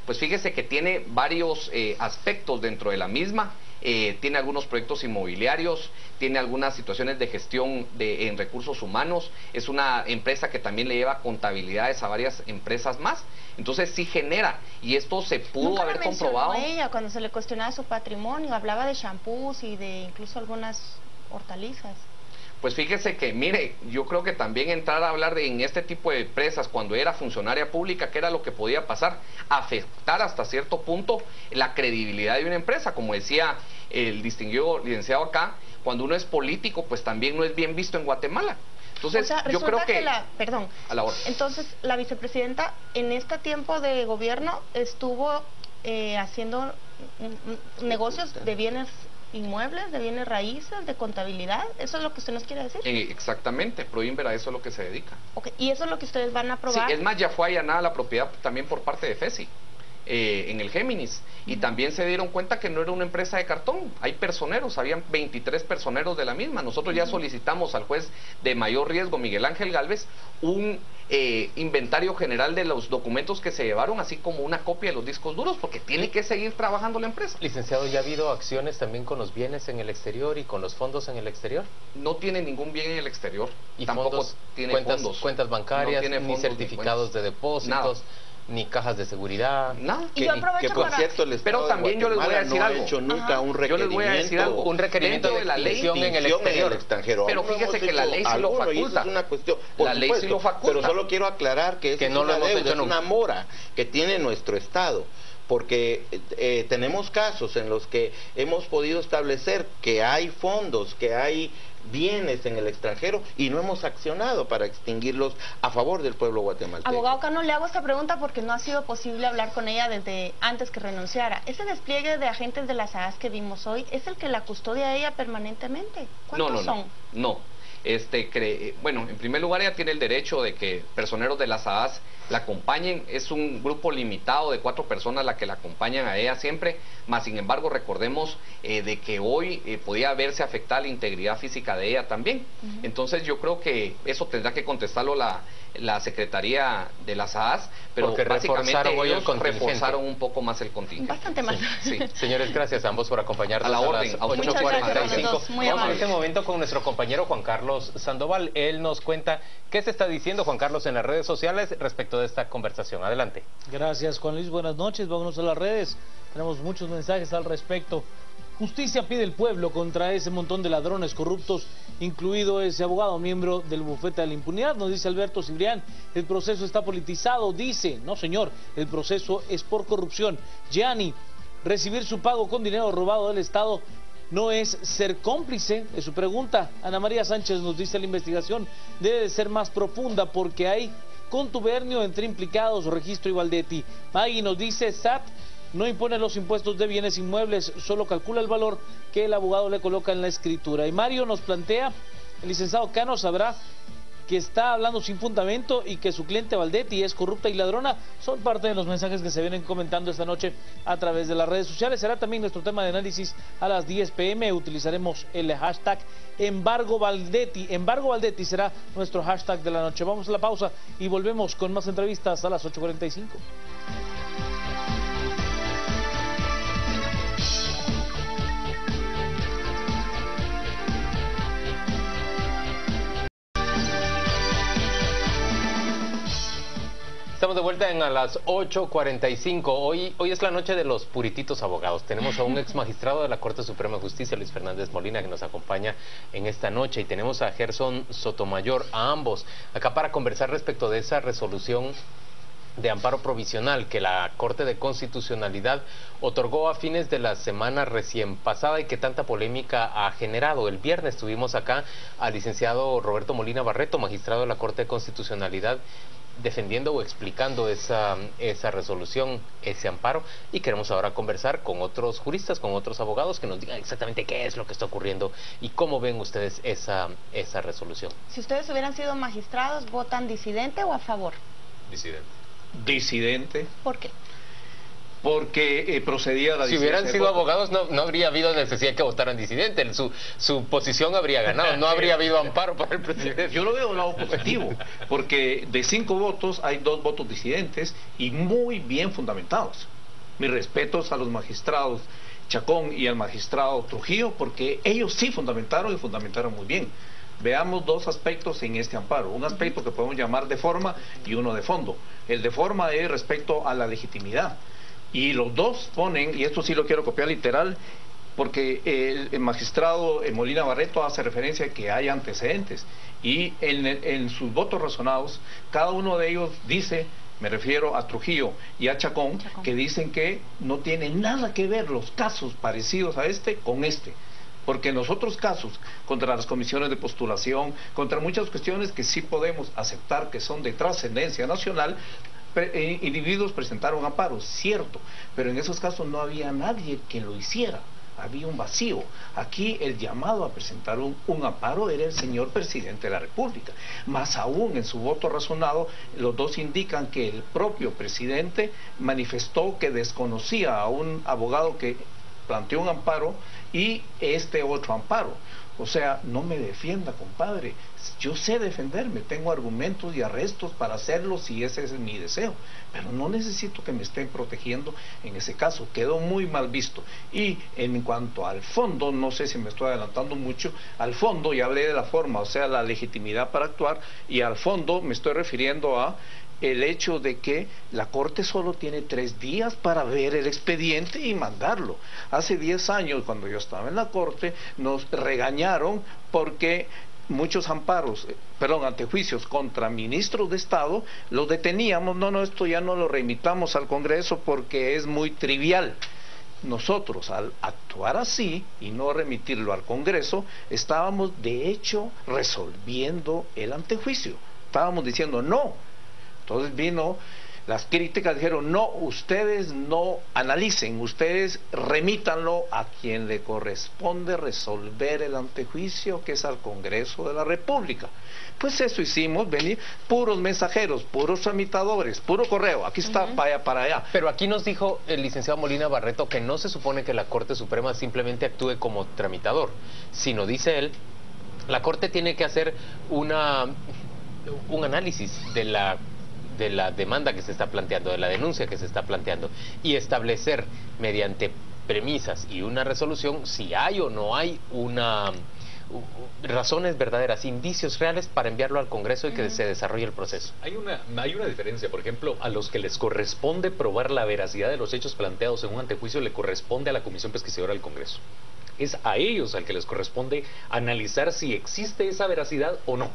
Pues fíjese que tiene varios aspectos dentro de la misma. Tiene algunos proyectos inmobiliarios, tiene algunas situaciones de gestión en recursos humanos, es una empresa que también le lleva contabilidades a varias empresas más, entonces sí genera, y esto se pudo haber comprobado.
Ella, cuando se le cuestionaba su patrimonio, hablaba de shampoos y de incluso algunas hortalizas.
Pues fíjese que, mire, yo creo que también entrar a hablar en este tipo de empresas cuando era funcionaria pública, que era lo que podía pasar, afectar hasta cierto punto la credibilidad de una empresa, como decía el distinguido licenciado acá, cuando uno es político, pues también no es bien visto en Guatemala. Entonces,
o sea,
yo creo que
perdón,
a la hora.
Entonces, la vicepresidenta en este tiempo de gobierno estuvo haciendo negocios de bienes inmuebles, de bienes raíces, de contabilidad. ¿Eso es lo que usted nos quiere decir?
Exactamente, Proinver a eso es lo que se dedica.
Okay. ¿Y eso es lo que ustedes van a aprobar?
Sí, es más, ya fue allanada la propiedad también por parte de FESI. En el Géminis, y también se dieron cuenta que no era una empresa de cartón, hay personeros, habían 23 personeros de la misma. Nosotros ya solicitamos al juez de mayor riesgo, Miguel Ángel Gálvez, un inventario general de los documentos que se llevaron, así como una copia de los discos duros, porque tiene que seguir trabajando la empresa.
Licenciado, ¿ya ha habido acciones también con los bienes en el exterior y con los fondos en el exterior?
No tiene ningún bien en el exterior,
¿Y
tampoco
fondos,
tiene
cuentas bancarias,
no tiene
ni
fondos,
certificados de depósitos?
Nada.
Ni cajas de seguridad,
nada.
Y yo aprovecho
por cierto, el Estado
pero también yo les voy a decir algo.
No ha hecho nunca un requerimiento.
Yo les voy a decir algo.
Un requerimiento de la ley
en el extranjero.
Pero fíjese que la ley sí lo faculta.
Es una cuestión,
la ley sí lo faculta.
Pero solo quiero aclarar que,
no lo hemos hecho
es una mora que tiene nuestro Estado. Porque tenemos casos en los que hemos podido establecer que hay fondos, que hay bienes en el extranjero y no hemos accionado para extinguirlos a favor del pueblo guatemalteco.
Abogado Cano, le hago esta pregunta porque no ha sido posible hablar con ella desde antes que renunciara. ¿Ese despliegue de agentes de la SAAS que vimos hoy es el que la custodia a ella permanentemente? ¿Cuántos son?
No. Bueno, en primer lugar ella tiene el derecho de que personeros de la SAAS la acompañen. Es un grupo limitado de 4 personas la que la acompañan a ella siempre, más sin embargo recordemos de que hoy podía verse afectada la integridad física de ella también. Entonces yo creo que eso tendrá que contestarlo la Secretaría de la SAAS, pero
porque
básicamente ellos
reforzaron
un poco más el contingente.
Bastante más.
Sí.
Señores, gracias a ambos por acompañarnos
a la orden,
las
a
8:45.
Muy
Vamos en
amable.
este momento con nuestro compañero Juan Carlos Sandoval. Él nos cuenta qué se está diciendo, Juan Carlos, en las redes sociales respecto de esta conversación. Adelante.
Gracias, Juan Luis. Buenas noches. Vámonos a las redes. Tenemos muchos mensajes al respecto. Justicia pide el pueblo contra ese montón de ladrones corruptos, incluido ese abogado miembro del bufete de la impunidad. Nos dice Alberto Cibrián, el proceso está politizado. Dice, no señor, el proceso es por corrupción. Gianni, recibir su pago con dinero robado del Estado no es ser cómplice, es su pregunta. Ana María Sánchez nos dice, la investigación debe de ser más profunda porque hay contubernio entre implicados, Registro y Valdetti. Maggie nos dice, SAT no impone los impuestos de bienes inmuebles, solo calcula el valor que el abogado le coloca en la escritura. Y Mario nos plantea, el licenciado Cano sabrá que está hablando sin fundamento y que su cliente Valdetti es corrupta y ladrona. Son parte de los mensajes que se vienen comentando esta noche a través de las redes sociales. Será también nuestro tema de análisis a las 10 p.m. Utilizaremos el hashtag Embargo Valdetti. Embargo Valdetti será nuestro hashtag de la noche. Vamos a la pausa y volvemos con más entrevistas a las 8:45.
Estamos de vuelta a las 8:45. Hoy es la noche de los purititos abogados. Tenemos a un ex magistrado de la Corte Suprema de Justicia, Luis Fernández Molina, que nos acompaña en esta noche. Y tenemos a Gerson Sotomayor, a ambos, acá para conversar respecto de esa resolución de amparo provisional que la Corte de Constitucionalidad otorgó a fines de la semana recién pasada y que tanta polémica ha generado. El viernes tuvimos acá al licenciado Roberto Molina Barreto, magistrado de la Corte de Constitucionalidad, defendiendo o explicando esa resolución, ese amparo, y queremos ahora conversar con otros juristas, con otros abogados que nos digan exactamente qué es lo que está ocurriendo y cómo ven ustedes esa resolución.
Si ustedes hubieran sido magistrados, ¿votan disidente o a favor?
Disidente.
Disidente.
¿Por qué?
Porque procedía a la
Si hubieran sido abogados no habría habido necesidad que votaran disidente, su posición habría ganado, no habría habido amparo para el presidente.
Yo lo veo del lado positivo, porque de 5 votos hay 2 votos disidentes y muy bien fundamentados. Mis respetos a los magistrados Chacón y al magistrado Trujillo, porque ellos sí fundamentaron y fundamentaron muy bien. Veamos 2 aspectos en este amparo, un aspecto que podemos llamar de forma y uno de fondo. El de forma es respecto a la legitimidad. Y los dos ponen, y esto sí lo quiero copiar literal, porque el magistrado Molina Barreto hace referencia a que hay antecedentes, y en sus votos razonados, cada uno de ellos dice, me refiero a Trujillo y a Chacón, que dicen que no tienen nada que ver los casos parecidos a este con este. Porque en los otros casos, contra las comisiones de postulación, contra muchas cuestiones que sí podemos aceptar que son de trascendencia nacional, individuos presentaron amparos, cierto, pero en esos casos no había nadie que lo hiciera, había un vacío. Aquí el llamado a presentar un amparo era el señor presidente de la República. Más aún, en su voto razonado, los dos indican que el propio presidente manifestó que desconocía a un abogado que planteó un amparo y este otro amparo. O sea, no me defienda, compadre. Yo sé defenderme, tengo argumentos y arrestos para hacerlo si ese es mi deseo, pero no necesito que me estén protegiendo en ese caso. Quedó muy mal visto. Y en cuanto al fondo, no sé si me estoy adelantando mucho, al fondo ya hablé de la forma, o sea, la legitimidad para actuar, y al fondo me estoy refiriendo a el hecho de que la Corte solo tiene 3 días para ver el expediente y mandarlo. Hace 10 años, cuando yo estaba en la Corte, nos regañaron porque muchos amparos, antejuicios contra ministros de Estado, los deteníamos. No, esto ya no lo remitamos al Congreso porque es muy trivial. Nosotros, al actuar así y no remitirlo al Congreso, estábamos de hecho resolviendo el antejuicio. Estábamos diciendo no. Entonces vino las críticas, dijeron, no, ustedes no analicen, ustedes remítanlo a quien le corresponde resolver el antejuicio, que es al Congreso de la República. Pues eso hicimos, venir puros mensajeros, puros tramitadores, puro correo, aquí está, vaya para allá.
Pero aquí nos dijo el licenciado Molina Barreto que no se supone que la Corte Suprema simplemente actúe como tramitador, sino, dice él, la Corte tiene que hacer un análisis de la demanda que se está planteando, de la denuncia que se está planteando, y establecer mediante premisas y una resolución si hay o no hay razones verdaderas, indicios reales para enviarlo al Congreso y que se desarrolle el proceso.
Hay una diferencia, por ejemplo, a los que les corresponde probar la veracidad de los hechos planteados en un antejuicio le corresponde a la Comisión Pesquisidora del Congreso. Es a ellos al que les corresponde analizar si existe esa veracidad o no.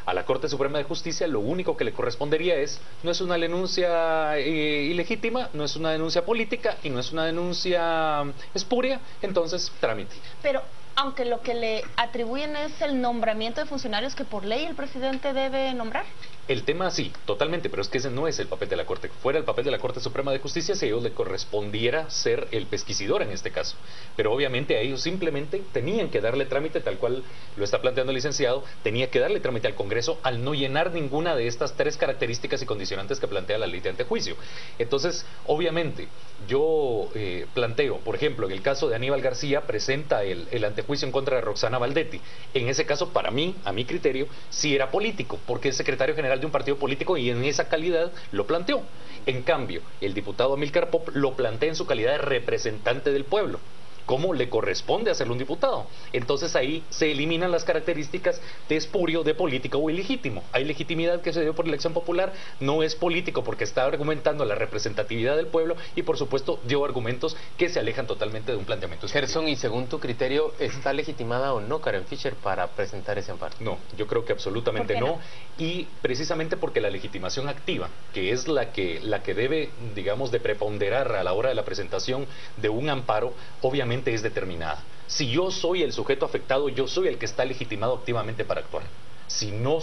A la Corte Suprema de Justicia lo único que le correspondería no es una denuncia ilegítima, no es una denuncia política y no es una denuncia espuria, entonces trámite.
Pero aunque lo que le atribuyen es el nombramiento de funcionarios que por ley el presidente debe nombrar.
El tema sí, totalmente, pero es que ese no es el papel de la Corte. Fuera el papel de la Corte Suprema de Justicia si a ellos le correspondiera ser el pesquisidor en este caso. Pero obviamente a ellos simplemente tenían que darle trámite, tal cual lo está planteando el licenciado, tenía que darle trámite al Congreso al no llenar ninguna de estas 3 características y condicionantes que plantea la ley de antejuicio. Entonces, obviamente, yo planteo, por ejemplo, en el caso de Aníbal García, presenta el antejuicio en contra de Roxana Valdetti. En ese caso, para mí, a mi criterio, sí era político, porque es secretario general de un partido político y en esa calidad lo planteó. En cambio, el diputado Amílcar Pop lo plantea en su calidad de representante del pueblo. como le corresponde hacerle un diputado. Entonces ahí se eliminan las características de espurio, de político o ilegítimo. Hay legitimidad que se dio por elección popular, no es político porque está argumentando la representatividad del pueblo y por supuesto dio argumentos que se alejan totalmente de un planteamiento espurio.
Gerson, y según tu criterio, ¿está legitimada o no Karen Fisher para presentar ese amparo?
No, yo creo que absolutamente no, y precisamente porque la legitimación activa, que es la que debe, digamos, de preponderar a la hora de la presentación de un amparo, obviamente es determinada. Si yo soy el sujeto afectado, yo soy el que está legitimado activamente para actuar. Si no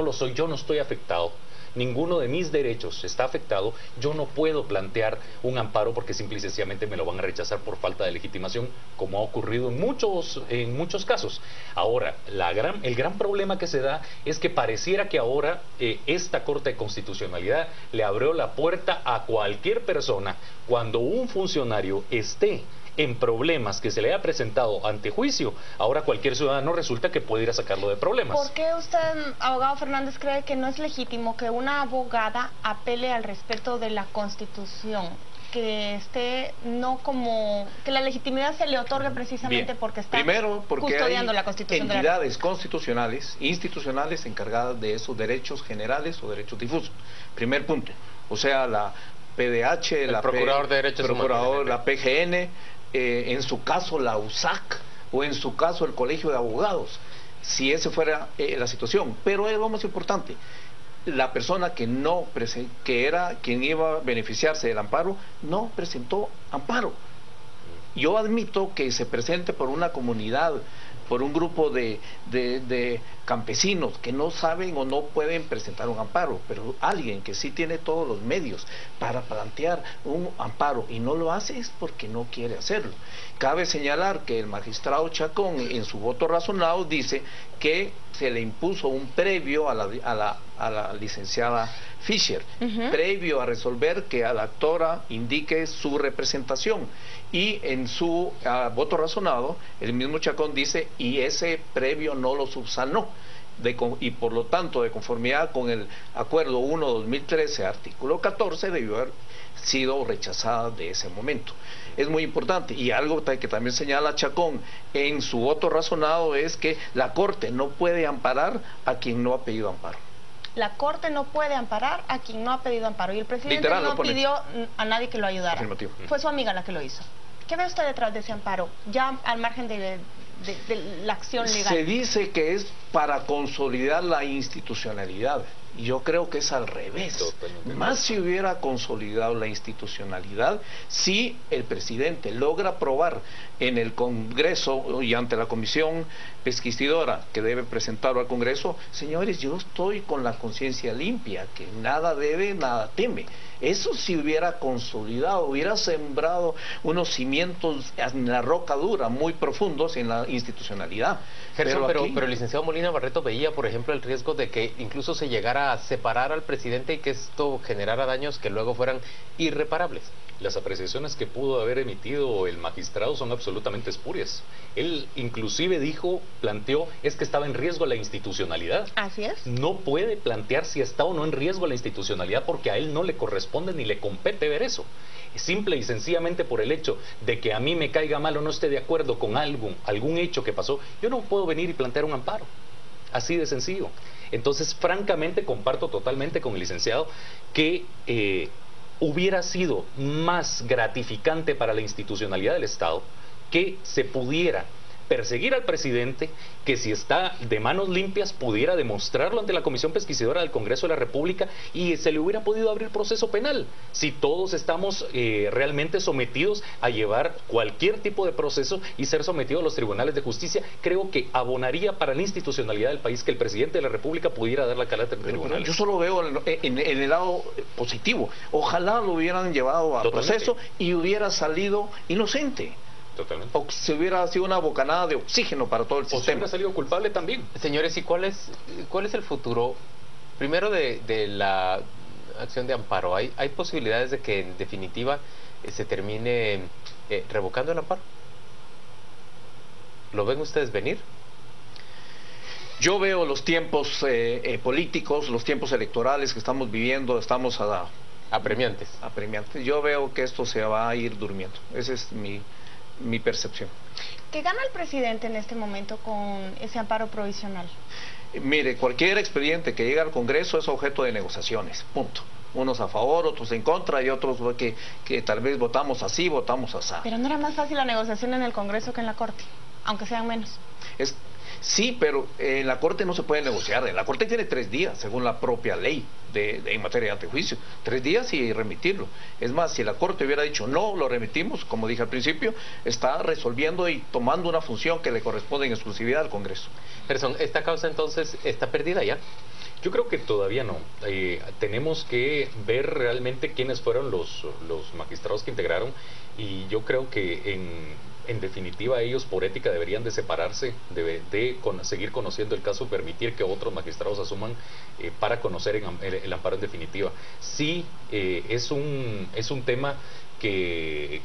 lo soy, yo no estoy afectado. Ninguno de mis derechos está afectado, yo no puedo plantear un amparo porque simple y sencillamente me lo van a rechazar por falta de legitimación, como ha ocurrido en muchos casos. Ahora, el gran problema que se da es que pareciera que ahora esta Corte de Constitucionalidad le abrió la puerta a cualquier persona cuando un funcionario esté en problemas que se le haya presentado ante juicio, ahora cualquier ciudadano resulta que puede ir a sacarlo de problemas.
¿Por qué usted, abogado Fernández, cree que no es legítimo que una abogada apele al respecto de la Constitución? Que esté que la legitimidad se le otorgue precisamente
Bien.
porque está
porque
custodiando
hay
la Constitución
entidades constitucionales, institucionales encargadas de esos derechos generales o derechos difusos. Primer punto. O sea, la PDH, la
Procurador de Derechos Humanos,
la PGN, en su caso la USAC o en su caso el Colegio de Abogados, si esa fuera la situación. Pero es lo más importante, la persona que era quien iba a beneficiarse del amparo no presentó amparo. Yo admito que se presente por una comunidad, por un grupo de campesinos que no saben o no pueden presentar un amparo, pero alguien que sí tiene todos los medios para plantear un amparo y no lo hace es porque no quiere hacerlo. Cabe señalar que el magistrado Chacón en su voto razonado dice que se le impuso un previo a la licenciada Fisher, previo a resolver que a la actora indique su representación, y en su voto razonado el mismo Chacón dice, y ese previo no lo subsanó, y por lo tanto, de conformidad con el acuerdo 1/2013, artículo 14, debió haber sido rechazada de ese momento. Es muy importante, y algo que también señala Chacón en su voto razonado es que la Corte no puede amparar a quien no ha pedido amparo.
La Corte no puede amparar a quien no ha pedido amparo, y el presidente
Literal,
no pidió a nadie que lo ayudara.
Afirmativo.
Fue su amiga la que lo hizo. ¿Qué ve usted detrás de ese amparo, ya al margen de la acción legal?
Se dice que es para consolidar la institucionalidad, y yo creo que es al revés. Más si hubiera consolidado la institucionalidad, si el presidente logra aprobar en el Congreso y ante la comisión pesquisidora que debe presentarlo al Congreso, señores, yo estoy con la conciencia limpia, que nada debe, nada teme. Eso si hubiera consolidado, hubiera sembrado unos cimientos en la roca dura muy profundos en la institucionalidad.
Gerson, pero el licenciado Molina Barreto veía, por ejemplo, el riesgo de que incluso se llegara a separar al presidente y que esto generara daños que luego fueran irreparables.
Las apreciaciones que pudo haber emitido el magistrado son absolutamente espurias. Él inclusive planteó, es que estaba en riesgo la institucionalidad.
Así es.
No puede plantear si está o no en riesgo la institucionalidad porque a él no le corresponde ni le compete ver eso. Simple y sencillamente por el hecho de que a mí me caiga mal o no esté de acuerdo con algún hecho que pasó, yo no puedo venir y plantear un amparo. Así de sencillo. Entonces, francamente, comparto totalmente con el licenciado que hubiera sido más gratificante para la institucionalidad del Estado que se pudiera perseguir al presidente, que si está de manos limpias pudiera demostrarlo ante la Comisión Pesquisidora del Congreso de la República y se le hubiera podido abrir proceso penal. Si todos estamos realmente sometidos a llevar cualquier tipo de proceso y ser sometidos a los tribunales de justicia, creo que abonaría para la institucionalidad del país que el presidente de la República pudiera dar la carácter de tribunales.
Yo solo veo en el lado positivo. Ojalá lo hubieran llevado a proceso y hubiera salido inocente.
Totalmente.
O se hubiera sido una bocanada de oxígeno para todo el sistema.
O se hubiera salido culpable también.
Señores, ¿y cuál es el futuro, primero, de la acción de amparo? ¿Hay posibilidades de que en definitiva se termine revocando el amparo? ¿Lo ven ustedes venir?
Yo veo los tiempos políticos, los tiempos electorales que estamos viviendo, estamos apremiantes. Yo veo que esto se va a ir durmiendo. Ese es mi mi percepción.
¿Qué gana el presidente en este momento con ese amparo provisional?
Mire, cualquier expediente que llegue al Congreso es objeto de negociaciones, punto. Unos a favor, otros en contra y otros que tal vez votamos así, votamos así.
Pero no era más fácil la negociación en el Congreso que en la Corte, aunque sean menos.
Sí, pero en la Corte no se puede negociar. En la Corte tiene 3 días, según la propia ley en materia de antejuicio. 3 días y remitirlo. Es más, si la Corte hubiera dicho no, lo remitimos, como dije al principio, está resolviendo y tomando una función que le corresponde en exclusividad al Congreso.
Gerson, ¿esta causa entonces está perdida ya?
Yo creo que todavía no. Tenemos que ver realmente quiénes fueron los magistrados que integraron, y yo creo que en definitiva ellos por ética deberían de separarse, seguir conociendo el caso, permitir que otros magistrados asuman para conocer el amparo en definitiva. Sí, es un tema que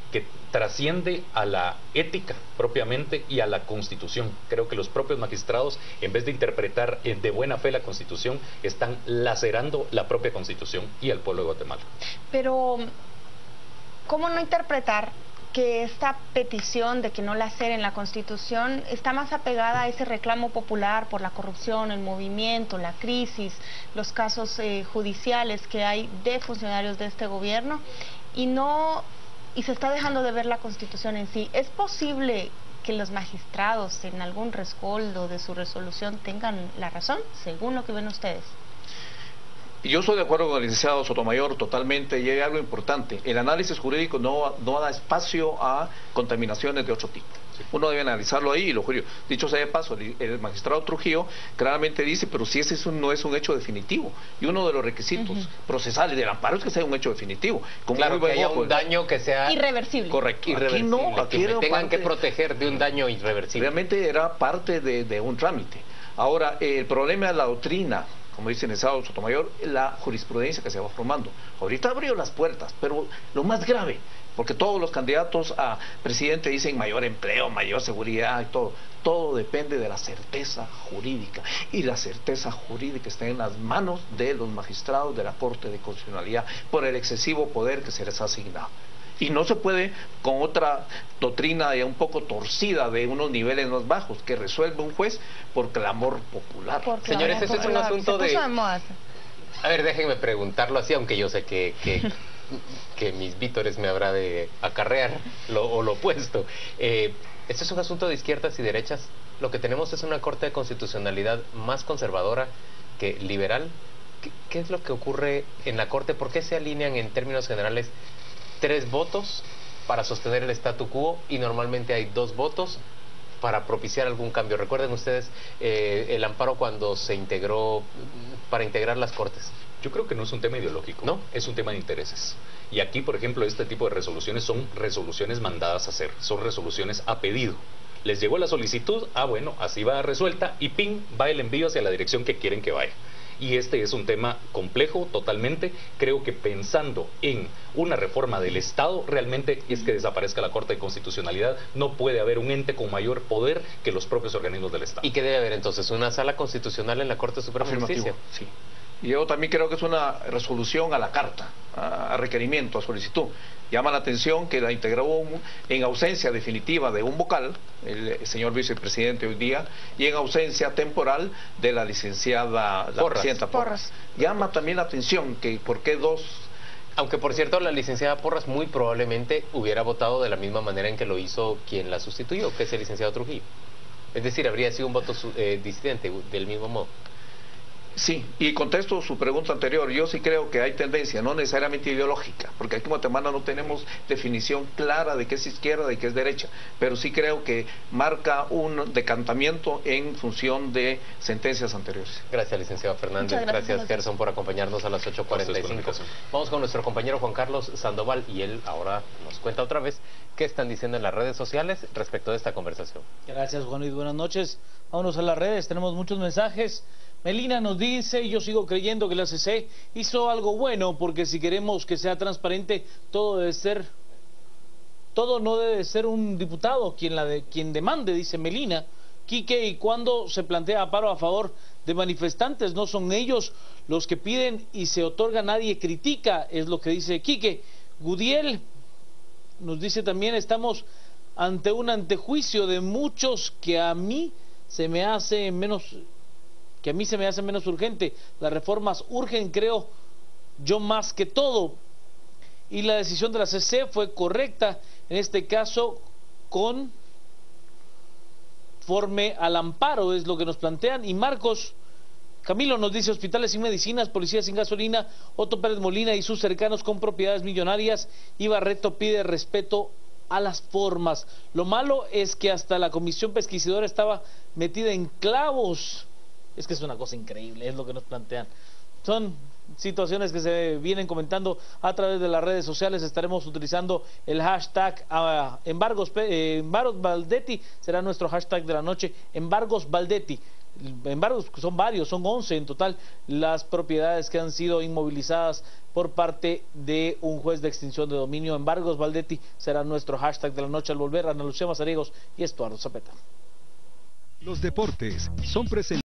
trasciende a la ética propiamente y a la Constitución. Creo que los propios magistrados, en vez de interpretar de buena fe la Constitución, están lacerando la propia Constitución y al pueblo de Guatemala.
Pero, ¿cómo no interpretar que esta petición de que no laceren la Constitución está más apegada a ese reclamo popular por la corrupción, el movimiento, la crisis, los casos judiciales que hay de funcionarios de este gobierno, y se está dejando de ver la Constitución en sí? ¿Es posible que los magistrados en algún rescoldo de su resolución tengan la razón, según lo que ven ustedes?
Yo estoy de acuerdo con el licenciado Sotomayor totalmente, y hay algo importante: el análisis jurídico no da espacio a contaminaciones de otro tipo. Uno debe analizarlo ahí, y lo juro. Dicho sea de paso, el magistrado Trujillo claramente dice, pero si ese no es un hecho definitivo, y uno de los requisitos procesales del amparo es que sea un hecho definitivo.
Claro, que haya un daño que sea
irreversible.
Correcto.
Irreversible,
Aquí no, aquí
que me tengan que proteger de un daño irreversible.
Realmente era parte de un trámite. Ahora, el problema es la doctrina, como dice el licenciado Sotomayor, la jurisprudencia que se va formando. Ahorita abrió las puertas, pero lo más grave, porque todos los candidatos a presidente dicen mayor empleo, mayor seguridad y todo depende de la certeza jurídica, y la certeza jurídica está en las manos de los magistrados de la Corte de Constitucionalidad por el excesivo poder que se les ha asignado. Y no se puede con otra doctrina ya un poco torcida de unos niveles más bajos que resuelve un juez por clamor popular.
Señores, ese es un asunto de... A ver, déjenme preguntarlo así, aunque yo sé que mis vítores me habrá de acarrear lo opuesto. Este es un asunto de izquierdas y derechas. Lo que tenemos es una Corte de Constitucionalidad más conservadora que liberal. ¿Qué es lo que ocurre en la Corte? ¿Por qué se alinean en términos generales 3 votos para sostener el statu quo y normalmente hay 2 votos para propiciar algún cambio? Recuerden ustedes el amparo cuando se integró para integrar las Cortes.
Yo creo que no es un tema ideológico, ¿no? Es un tema de intereses. Y aquí, por ejemplo, este tipo de resoluciones son resoluciones mandadas a hacer, son resoluciones a pedido. Les llegó la solicitud, bueno, así va resuelta, y ¡ping!, va el envío hacia la dirección que quieren que vaya. Y este es un tema complejo totalmente. Creo que pensando en una reforma del Estado, realmente es que desaparezca la Corte de Constitucionalidad. No puede haber un ente con mayor poder que los propios organismos del Estado.
¿Y qué debe haber entonces? ¿Una sala constitucional en la Corte Suprema de Justicia?
Sí. Y yo también creo que es una resolución a la carta, a requerimiento, a solicitud. Llama la atención que la integró en ausencia definitiva de un vocal, el señor vicepresidente hoy día, y en ausencia temporal de la licenciada presidenta Porras. Llama también la atención que por qué 2...
Aunque, por cierto, la licenciada Porras muy probablemente hubiera votado de la misma manera en que lo hizo quien la sustituyó, que es el licenciado Trujillo. Es decir, habría sido un voto disidente del mismo modo.
Sí, y contesto su pregunta anterior. Yo sí creo que hay tendencia, no necesariamente ideológica, porque aquí en Guatemala no tenemos definición clara de qué es izquierda y qué es derecha, pero sí creo que marca un decantamiento en función de sentencias anteriores.
Gracias, licenciado Fernández. Gracias, Gerson, por acompañarnos a las 8:45. Vamos con nuestro compañero Juan Carlos Sandoval, y él ahora nos cuenta otra vez qué están diciendo en las redes sociales respecto de esta conversación.
Gracias, Juan Luis, buenas noches. Vámonos a las redes, tenemos muchos mensajes. Melina nos dice: yo sigo creyendo que la CC hizo algo bueno, porque si queremos que sea transparente, todo no debe ser un diputado quien demande, dice Melina. Quique, y cuando se plantea paro a favor de manifestantes, no son ellos los que piden y se otorga, nadie critica, es lo que dice Quique. Gudiel nos dice también: estamos ante un antejuicio de muchos que a mí se me hace menos urgente. Las reformas urgen, creo yo, más que todo. Y la decisión de la CC fue correcta, en este caso conforme al amparo, es lo que nos plantean. Y Marcos Camilo nos dice: hospitales sin medicinas, policías sin gasolina, Otto Pérez Molina y sus cercanos con propiedades millonarias, y Barreto pide respeto a las formas. Lo malo es que hasta la comisión pesquisidora estaba metida en clavos. Es que es una cosa increíble, es lo que nos plantean. Son situaciones que se vienen comentando a través de las redes sociales. Estaremos utilizando el hashtag Embargos Baldetti, será nuestro hashtag de la noche, Embargos Baldetti. Embargos son varios, son 11 en total las propiedades que han sido inmovilizadas por parte de un juez de extinción de dominio. Embargos Baldetti será nuestro hashtag de la noche. Al volver, Ana Lucía Mazariegos y Estuardo Zapeta.
Los deportes son presentados.